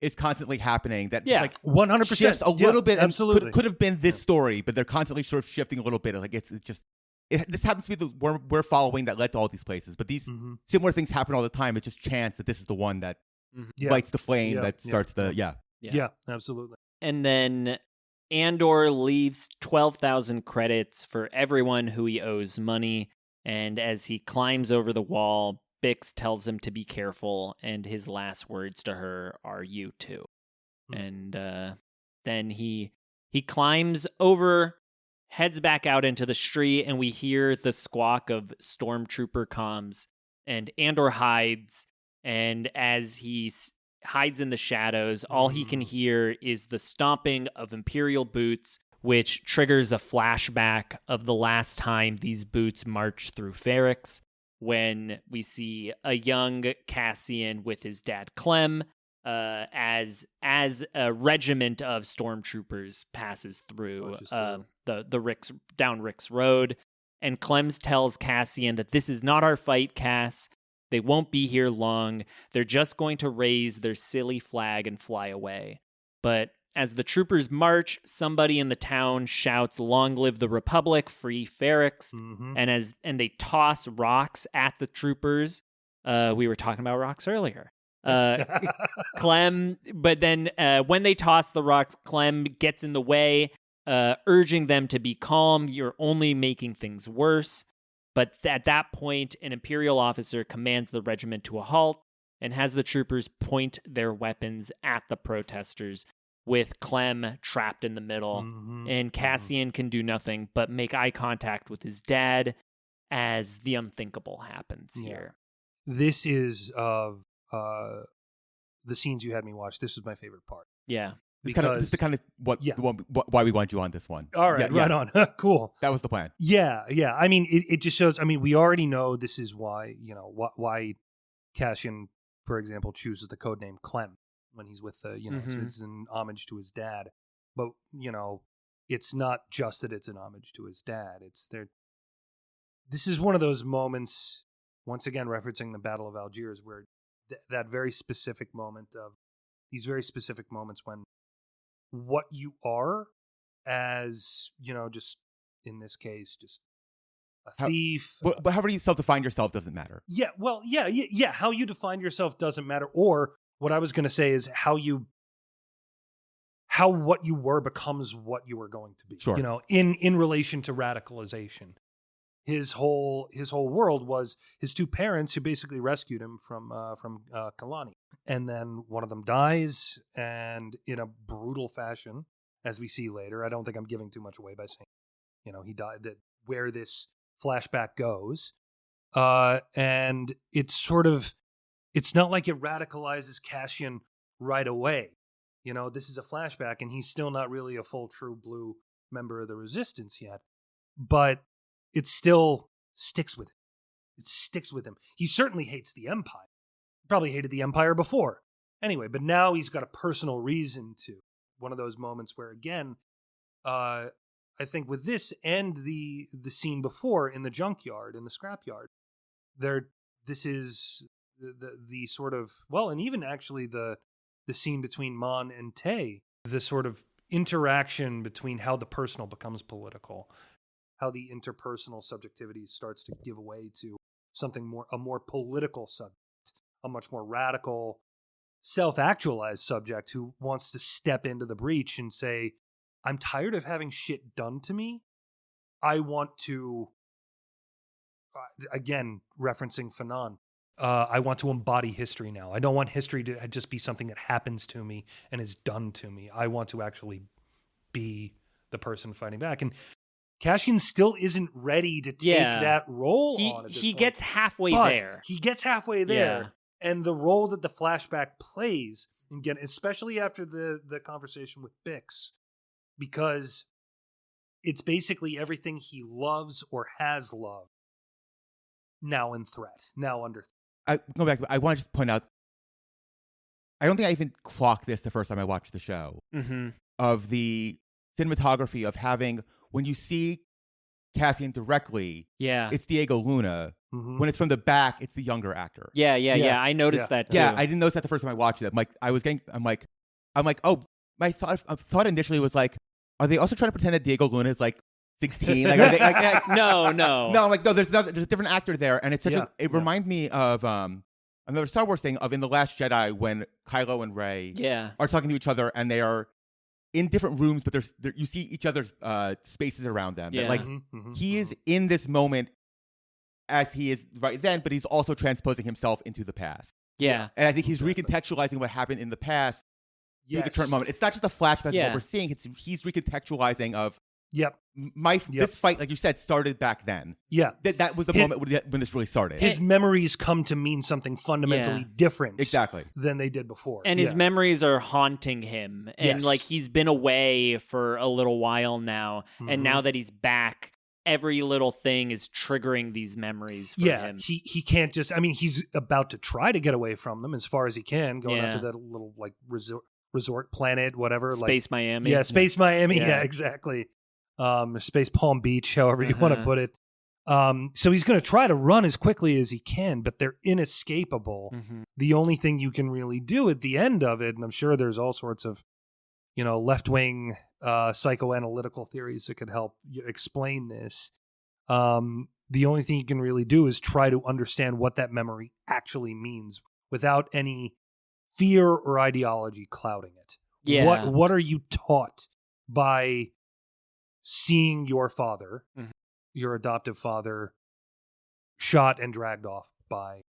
is constantly happening. That just like 100% shifts a little bit. Absolutely, could have been this story, but they're constantly sort of shifting a little bit. Like this happens to be the we're following that led to all these places. But these similar things happen all the time. It's just chance that this is the one that lights the flame that starts the yeah, absolutely. And then Andor leaves 12,000 credits for everyone who he owes money. And as he climbs over the wall, Bix tells him to be careful, and his last words to her are, "You too." And then he climbs over, heads back out into the street, and we hear the squawk of stormtrooper comms, and Andor hides, and as he hides in the shadows, all he can hear is the stomping of Imperial boots, which triggers a flashback of the last time these boots marched through Ferrix, when we see a young Cassian with his dad Clem as a regiment of stormtroopers passes through the Rix down Rix Road, and Clem tells Cassian that this is not our fight, Cass. They won't be here long. They're just going to raise their silly flag and fly away. But As the troopers march, somebody in the town shouts, "Long live the Republic, free Ferrix." And they toss rocks at the troopers. We were talking about rocks earlier. Clem, but then when they toss the rocks, Clem gets in the way, urging them to be calm. You're only making things worse. But at that point, an Imperial officer commands the regiment to a halt and has the troopers point their weapons at the protesters, with Clem trapped in the middle. And Cassian can do nothing but make eye contact with his dad as the unthinkable happens here. This is of the scenes you had me watch. This was my favorite part. Yeah. This is kind of why we want you on this one. All right, right on. Cool. That was the plan. Yeah. I mean, it just shows. I mean, we already know this is why why Cassian, for example, chooses the codename Clem when he's with it's an homage to his dad. But it's not just that it's an homage to his dad. It's there. This is one of those moments, once again referencing the Battle of Algiers, where that very specific moment of these very specific moments when what you are as, just in this case, just a thief. But however you self-define yourself doesn't matter. Yeah, well, yeah. How you define yourself doesn't matter. Or what I was going to say is how what you were becomes what you were going to be. Sure. In relation to radicalization. His whole world was his two parents who basically rescued him from Kalani, and then one of them dies, and in a brutal fashion, as we see later. I don't think I'm giving too much away by saying, he died. That where this flashback goes, and it's not like it radicalizes Cassian right away. This is a flashback, and he's still not really a full true blue member of the resistance yet, but it still sticks with him. It sticks with him. He certainly hates the Empire. He probably hated the Empire before. Anyway, but now he's got a personal reason to. One of those moments where, again, I think with this and the scene before in the junkyard, in the scrapyard, this is the sort of, well, and even actually the scene between Mon and Tay, the sort of interaction between how the personal becomes political, how the interpersonal subjectivity starts to give way to a more political subject, a much more radical, self-actualized subject who wants to step into the breach and say, I'm tired of having shit done to me. I want to, again, referencing Fanon, I want to embody history now. I don't want history to just be something that happens to me and is done to me. I want to actually be the person fighting back. And Cassian still isn't ready to take that role on at this point. Gets halfway there. He gets halfway there. And the role that the flashback plays, again, especially after the conversation with Bix, because it's basically everything he loves or has loved now in threat, now under threat. Go back. I want to just point out, I don't think I even clocked this the first time I watched the show, of the cinematography of having, when you see Cassian directly, it's Diego Luna. When it's from the back, it's the younger actor. Yeah. I noticed that too. Yeah, I didn't notice that the first time I watched it. I'm like, oh, my thought initially was like, are they also trying to pretend that Diego Luna is like 16? Like, are they, No. No, I'm like, no, there's a different actor there, and it's such it reminds me of another Star Wars thing of in The Last Jedi when Kylo and Rey are talking to each other, and they are in different rooms, but you see each other's spaces around them. Yeah. That, he is in this moment as he is right then, but he's also transposing himself into the past. Yeah. And I think he's recontextualizing what happened in the past through the current moment. It's not just a flashback of what we're seeing. He's recontextualizing of this fight, like you said, started back then. Yeah. That was the moment when this really started. His memories come to mean something fundamentally different than they did before. And his memories are haunting him. And like he's been away for a little while now. And now that he's back, every little thing is triggering these memories for him. He can't just, I mean, he's about to try to get away from them as far as he can, going out to that little like resort planet, whatever. Space Miami. Yeah, Space Miami. Yeah, exactly. Space Palm Beach, however you want to put it. So he's going to try to run as quickly as he can, but they're inescapable. The only thing you can really do at the end of it, and I'm sure there's all sorts of, left-wing psychoanalytical theories that could help explain this. The only thing you can really do is try to understand what that memory actually means without any fear or ideology clouding it. Yeah. What are you taught by seeing your father, your adoptive father, shot and dragged off by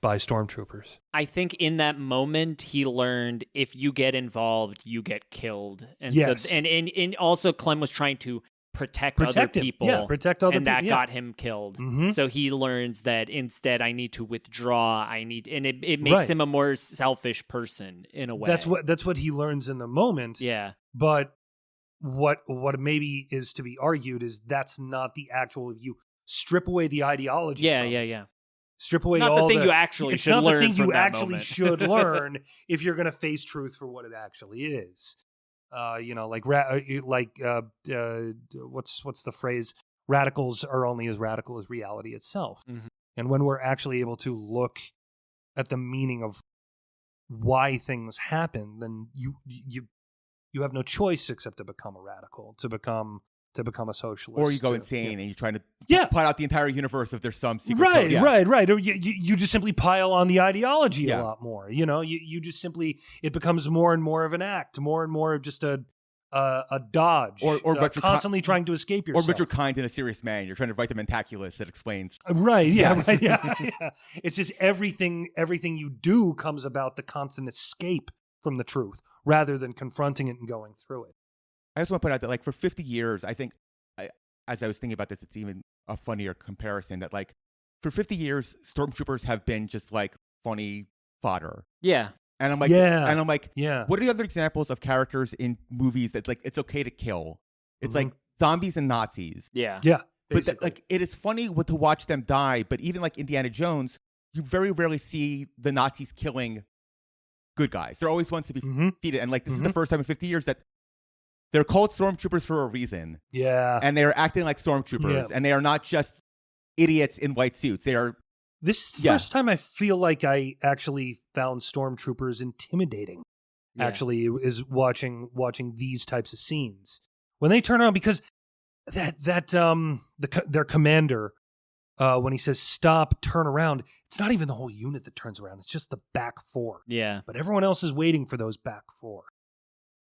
stormtroopers? I think in that moment he learned if you get involved, you get killed. And yes. so and also Clem was trying to protect other him. people. Yeah, protect other and people. And that got him killed. Mm-hmm. So he learns that instead I need to withdraw. And it makes him a more selfish person in a way. That's what he learns in the moment. Yeah. But what maybe is to be argued is that's not the actual, you strip away the ideology. Yeah. Strip away not all the thing you actually should learn. It's not the thing you that actually moment. should learn if you're going to face truth for what it actually is. What's the phrase? Radicals are only as radical as reality itself. Mm-hmm. And when we're actually able to look at the meaning of why things happen, then you have no choice except to become a radical, to become a socialist, or you go insane and you're trying to put out the entire universe if there's some secret right, code. Yeah. Right. Or you just simply pile on the ideology a lot more. You just simply, it becomes more and more of an act, more and more of just a dodge, or constantly trying to escape yourself. Or Richard Kind in A Serious Man. You're trying to write the mentaculus that explains. Right. Yeah. Right. Yeah. It's just everything you do comes about the constant escape from the truth rather than confronting it and going through it. I just want to point out that, like, for 50 years, I think, as I was thinking about this, it's even a funnier comparison that, like, for 50 years, stormtroopers have been just, like, funny fodder. Yeah. And I'm like, what are the other examples of characters in movies that's, like, it's okay to kill? It's like zombies and Nazis. Yeah. Yeah. But, like, it is funny to watch them die, but even, like, Indiana Jones, you very rarely see the Nazis killing good guys. They're always ones to be defeated. And, like, this is the first time in 50 years that they're called stormtroopers for a reason. Yeah. And they are acting like stormtroopers. Yeah. And they are not just idiots in white suits. They are... This is the first time I feel like I actually found stormtroopers intimidating. Yeah. Actually, is watching these types of scenes. When they turn around, because their commander, when he says, stop, turn around, it's not even the whole unit that turns around. It's just the back four. Yeah. But everyone else is waiting for those back four.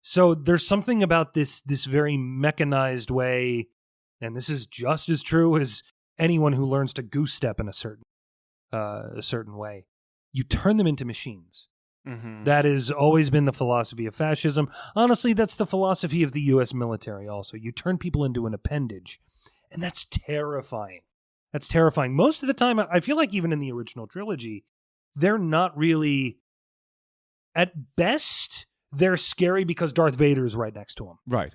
So there's something about this very mechanized way, and this is just as true as anyone who learns to goose step in a certain way. You turn them into machines. Mm-hmm. That has always been the philosophy of fascism. Honestly, that's the philosophy of the U.S. military also. You turn people into an appendage, and that's terrifying. That's terrifying. Most of the time, I feel like even in the original trilogy, they're not really, at best... They're scary because Darth Vader is right next to them. Right.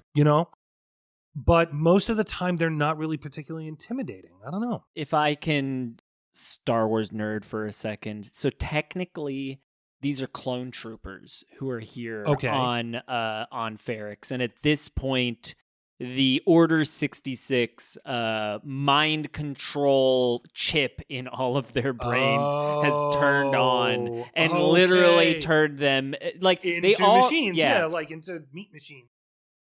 But most of the time, they're not really particularly intimidating. I don't know. If I can Star Wars nerd for a second. So technically, these are clone troopers who are here on Ferrix. And at this point, the Order 66 mind control chip in all of their brains has turned on and literally turned them like into they all machines, like into meat machines.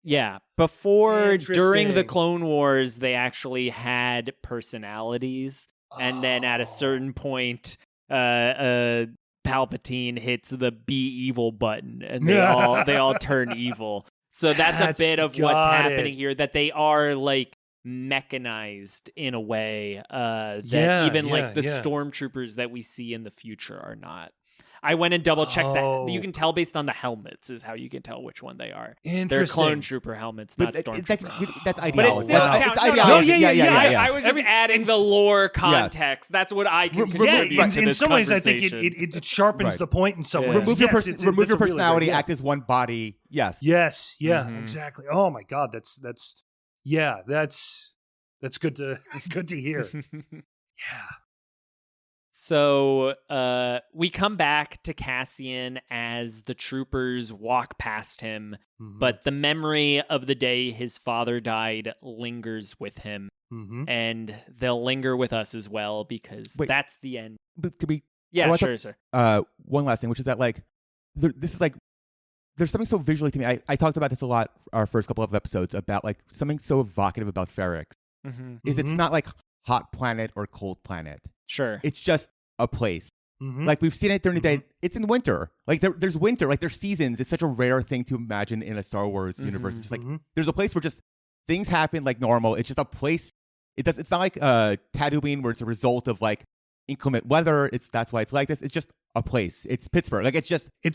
Yeah, before during the Clone Wars, they actually had personalities, and then at a certain point, Palpatine hits the be evil button, and they all turn evil. So that's a bit of what's happening here, that they are like mechanized in a way that the stormtroopers that we see in the future are not. I went and double checked that. You can tell based on the helmets is how you can tell which one they are. They're clone trooper helmets, not stormtrooper. That's ideology. But it still counts. I was just adding the lore context. That's what I can contribute to in this some ways, I think it sharpens the point in some ways. Remove your personality, act as one body. Yes. Yes. Yeah. Exactly. Oh my God. That's good to hear. Yeah. So we come back to Cassian as the troopers walk past him, but the memory of the day his father died lingers with him, and they'll linger with us as well because that's the end. But could we? Yeah, sure. One last thing, which is that like this is like there's something so visually to me. I talked about this a lot our first couple of episodes about like something so evocative about Ferrix is it's not like hot planet or cold planet. Sure. It's just a place. Like we've seen it during the day. It's in winter. Like there's winter. Like there's seasons. It's such a rare thing to imagine in a Star Wars universe. It's just like there's a place where just things happen like normal. It's just a place. It's not like Tatooine where it's a result of like inclement weather. That's why it's like this. It's just a place. It's Pittsburgh. Like it's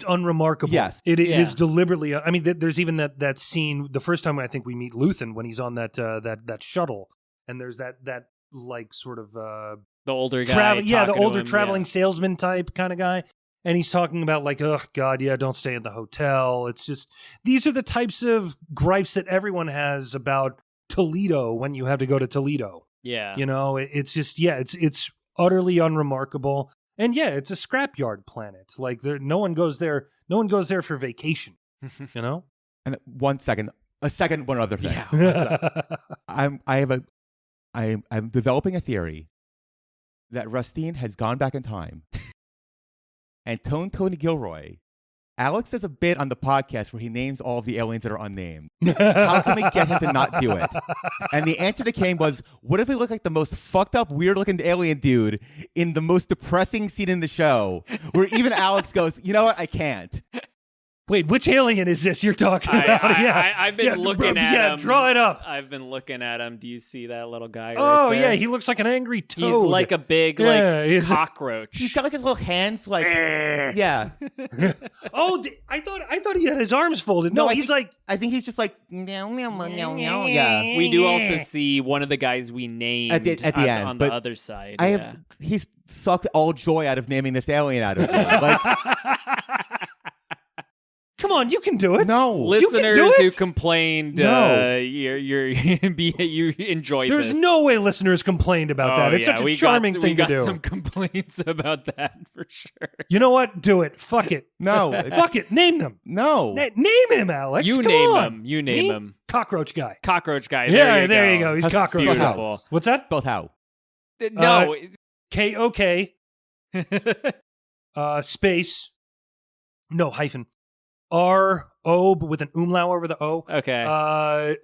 unremarkable. Yes. It is deliberately. I mean, there's even that scene the first time I think we meet Luthen when he's on that shuttle, and there's that like sort of the older guy. The older traveling salesman type kind of guy. And he's talking about like, oh, God, yeah, don't stay in the hotel. It's just, these are the types of gripes that everyone has about Toledo when you have to go to Toledo. Yeah. You know, it's just, it's utterly unremarkable. And yeah, it's a scrapyard planet. Like no one goes there for vacation, you know? And one other thing. Yeah. I'm developing a theory that Rustine has gone back in time and Tony Gilroy. Alex does a bit on the podcast where he names all of the aliens that are unnamed. How can we get him to not do it? And the answer that came was, what if we look like the most fucked up, weird looking alien dude in the most depressing scene in the show, where even Alex goes, you know what? I can't. Wait, which alien is this you're talking about? I've been looking at him. Yeah, draw it up. I've been looking at him. Do you see that little guy right there? Yeah, he looks like an angry toad. He's like a big cockroach. He's got like his little hands like yeah. I thought he had his arms folded. No, I think he's just like yeah. We do also see one of the guys we named at the end on the other side. He's sucked all joy out of naming this alien out of me. Like come on, you can do it. No, listeners who complained, you enjoyed. There's this. no way listeners complained about that. It's such a charming thing to do. We got some complaints about that for sure. You know what? Do it. Fuck it. No, fuck it. Name them. No, name him, Alex. You Come name on. him. You name him. Cockroach guy. Cockroach guy. Yeah, there you go. He's cockroach. Beautiful. What's that? Both how? No. KOK. Space. No hyphen. R-O with an umlaut over the O. Okay.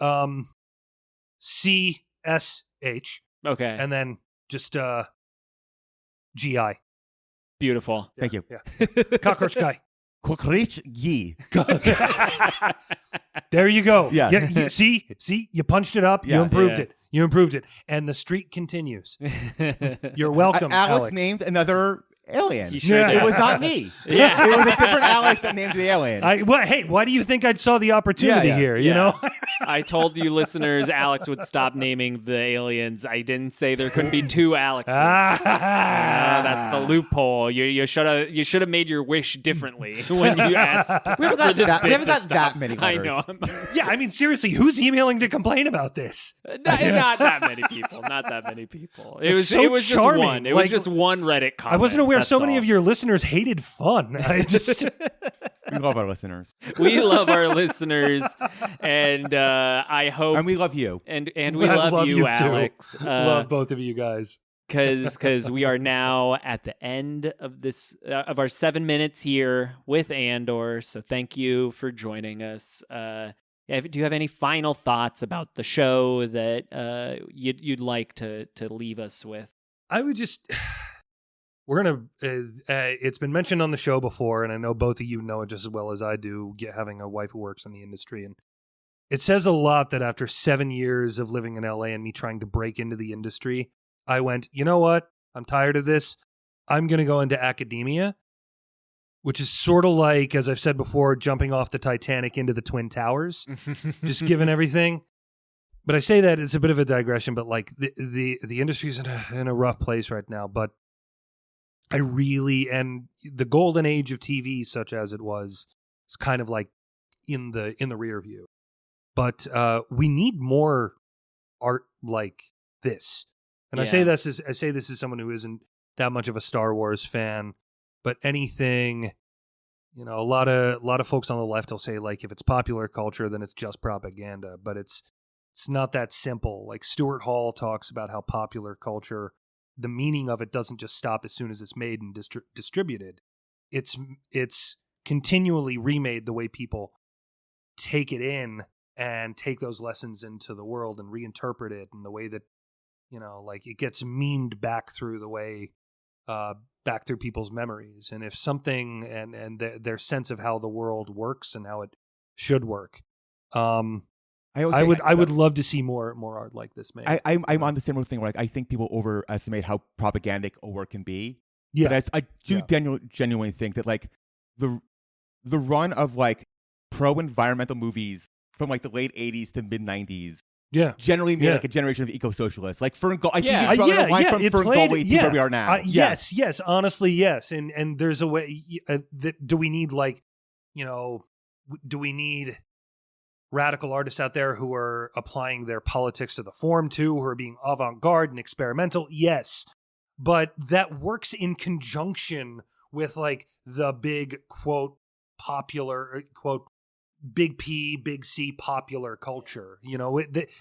C-S-H. Okay. And then just G-I. Beautiful. Thank you. Yeah. Cockroach guy. Cockroach Yi. There you go. Yeah. See, you punched it up. Yes. You improved it. You improved it. And the streak continues. You're welcome, Alex named another alien. He sure did. It was not me. Yeah. It was a different Alex that named the alien. Hey, why do you think I saw the opportunity here? You know? I told you listeners Alex would stop naming the aliens. I didn't say there couldn't be two Alexes. That's the loophole. You should have made your wish differently when you asked. We haven't got that many letters. I know. Yeah, I mean, seriously, who's emailing to complain about this? Not that many people. Not that many people. It was charming. just one. It was just one Reddit comment. I wasn't aware so many all. of your listeners hated fun. I just We love our listeners. We love our listeners, and I hope, and we love you, and we love you, Alex. Love both of you guys. Because we are now at the end of this of our 7 minutes here with Andor. So thank you for joining us. Do you have any final thoughts about the show that you'd like to leave us with? I would just. We're going to, it's been mentioned on the show before, and I know both of you know it just as well as I do, having a wife who works in the industry. And it says a lot that after 7 years of living in LA and me trying to break into the industry, I went, you know what? I'm tired of this. I'm going to go into academia, which is sort of like, as I've said before, jumping off the Titanic into the Twin Towers, just given everything. But I say that it's a bit of a digression, but like the industry's in a rough place right now. But and the golden age of TV, such as it was, is kind of like in the rear view. But we need more art like this. And I say this as someone who isn't that much of a Star Wars fan, but anything, a lot of folks on the left will say, like, if it's popular culture, then it's just propaganda. But it's not that simple. Like Stuart Hall talks about how popular culture, the meaning of it doesn't just stop as soon as it's made and distributed. It's continually remade the way people take it in and take those lessons into the world and reinterpret it in the way that, like it gets memed back through the way, back through people's memories. And if something and their sense of how the world works and how it should work. I would love to see more art like this made. I'm on the similar thing where, like, I think people overestimate how propagandic a work can be. Yeah. But I do genuinely think that, like, the run of, like, pro-environmental movies from, like, the late 80s to mid-90s generally made, like, a generation of eco-socialists. Like, Fern Gully, I think it's drawing a line from Fern Gully to where we are now. Yes, honestly, yes. And there's a way, do we need, like, do we need radical artists out there who are applying their politics to the form too, who are being avant-garde and experimental? Yes. But that works in conjunction with, like, the big, quote, popular, quote, big P, big C popular culture.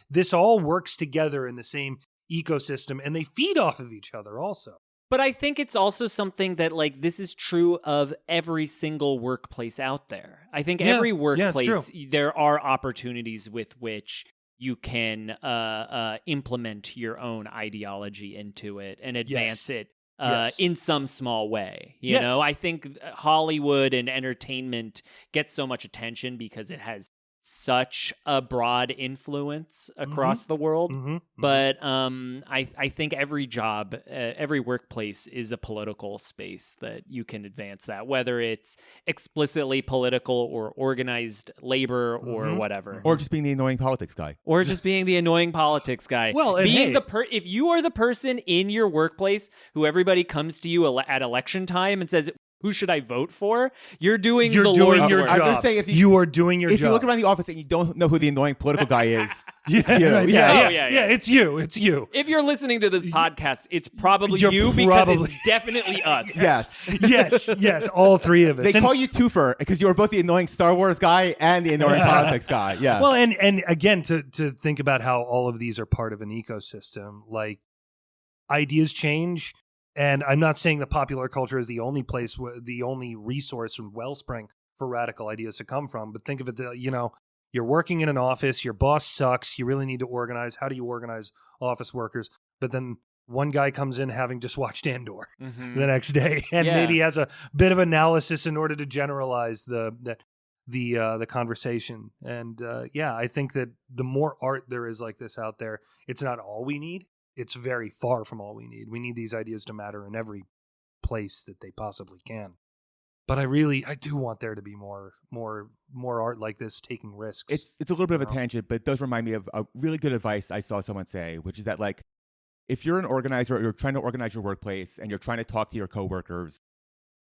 This all works together in the same ecosystem, and they feed off of each other also. But I think it's also something that, like, this is true of every single workplace out there. I think every workplace, there are opportunities with which you can implement your own ideology into it and advance it in some small way. You know, I think Hollywood and entertainment gets so much attention because it has such a broad influence across the world. But I think every job, every workplace is a political space that you can advance that, whether it's explicitly political or organized labor or whatever. Or just being the annoying politics guy. Or just being the annoying politics guy. Well, being if you are the person in your workplace who everybody comes to you at election time and says, who should I vote for? You're doing your job. They're saying you are doing your job. If you look around the office and you don't know who the annoying political guy is, it's you. It's you. If you're listening to this podcast, it's probably you because it's definitely us. Yes. All three of us. They call you Twofer because you were both the annoying Star Wars guy and the annoying politics guy. Yeah. Well, and again, to think about how all of these are part of an ecosystem, like ideas change. And I'm not saying that popular culture is the only place, the only resource and wellspring for radical ideas to come from. But think of it, you're working in an office, your boss sucks, you really need to organize. How do you organize office workers? But then one guy comes in having just watched Andor the next day and maybe has a bit of analysis in order to generalize the conversation. And I think that the more art there is like this out there, it's not all we need. It's very far from all we need. We need these ideas to matter in every place that they possibly can. But I do want there to be more art like this, taking risks. It's a little bit of a tangent, but it does remind me of a really good advice I saw someone say, which is that, like, if you're an organizer or you're trying to organize your workplace and you're trying to talk to your coworkers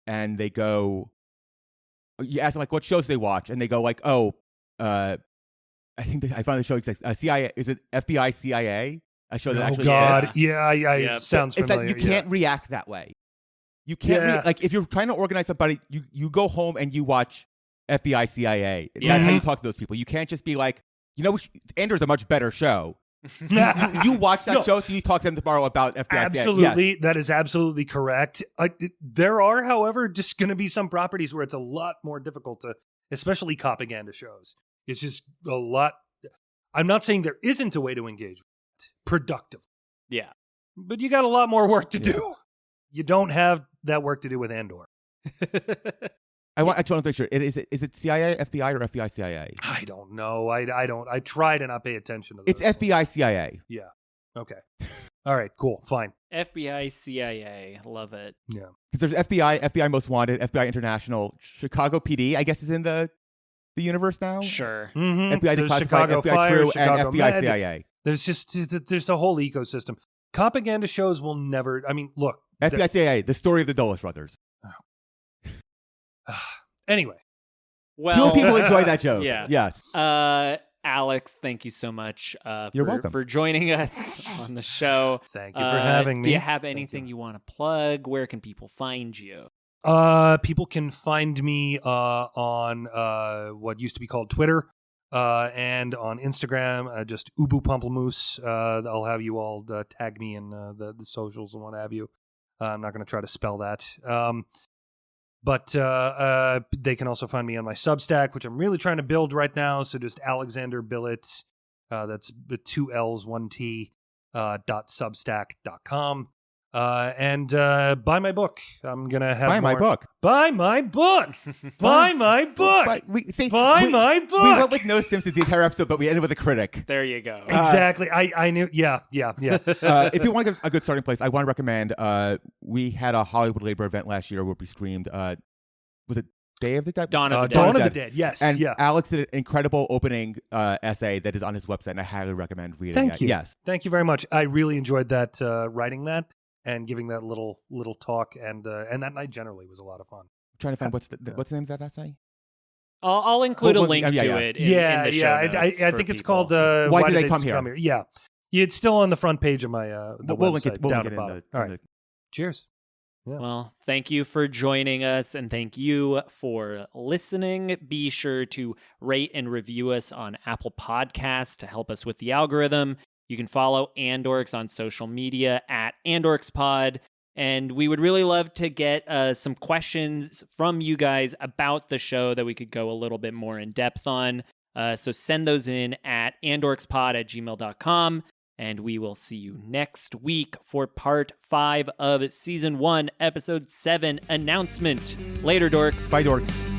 and they go, you ask them, like, what shows they watch, and they go, like, I think I found the show like CIA. Is it FBI CIA? A show that actually exists. Sounds familiar. That you can't react that way. You can't like if you're trying to organize somebody, you go home and you watch FBI CIA. That's how you talk to those people. You can't just be like, Andor's a much better show. you watch that show, so you talk to them tomorrow about FBI CIA. Absolutely, that is absolutely correct. There are, however, just going to be some properties where it's a lot more difficult to, especially propaganda shows. It's just a lot. I'm not saying there isn't a way to engage productively. Yeah. But you got a lot more work to do. You don't have that work to do with Andor. I just want to make sure. Is it CIA, FBI, or FBI, CIA? I don't know. I try to not pay attention to those. It's FBI, CIA. Yeah. Okay. All right, cool. Fine. FBI, CIA. Love it. Yeah. Because there's FBI Most Wanted, FBI International, Chicago PD, I guess is in the universe now. Sure. Mm-hmm. FBI Declassified, Chicago FBI Fire, True, Chicago and FBI Med. CIA. There's a whole ecosystem. Propaganda shows will never. I mean, look. FBI CIA, the story of the Dulles brothers. Anyway. Well, two people enjoy that joke. Yeah. Yes. Alex, thank you so much You're welcome. for joining us on the show. Thank you for having me. Do you have anything you want to plug? Where can people find you? People can find me on what used to be called Twitter and on Instagram, just Ubu Pamplemousse. I'll have you all tag me in the socials and what have you. I'm not going to try to spell that. But they can also find me on my Substack, which I'm really trying to build right now. So just Alexander Billet, that's 2 L's, 1 T, .substack.com. And buy my book. I'm going to have Buy my book. Buy my book. Buy my book. Buy my book. We went with no Simpsons the entire episode, but we ended with a critic. There you go. Exactly. I knew. Yeah. If you want a good starting place, I want to recommend, we had a Hollywood Labor event last year where we streamed, was it Day of the Dead? Dawn of the Dead. Dawn of the Dead, yes. And yeah. Alex did an incredible opening essay that is on his website, and I highly recommend reading it. Thank you. Yes. Thank you very much. I really enjoyed that, writing that and giving that little talk. And that night generally was a lot of fun. I'm trying to find what's the name of that essay? I'll include a link to it in the show notes I for think it's people. called Why Did They Come Here? Yeah. It's still on the front page of my the We'll website. link it, we'll down link it at in bottom. the... All right. Cheers. Yeah. Well, thank you for joining us, and thank you for listening. Be sure to rate and review us on Apple Podcasts to help us with the algorithm. You can follow Andorix on social media at AndorixPod, and we would really love to get some questions from you guys about the show that we could go a little bit more in depth on. So send those in at andorixpod@gmail.com. And we will see you next week for part 5 of season 1, episode 7 announcement. Later, dorks. Bye, dorks.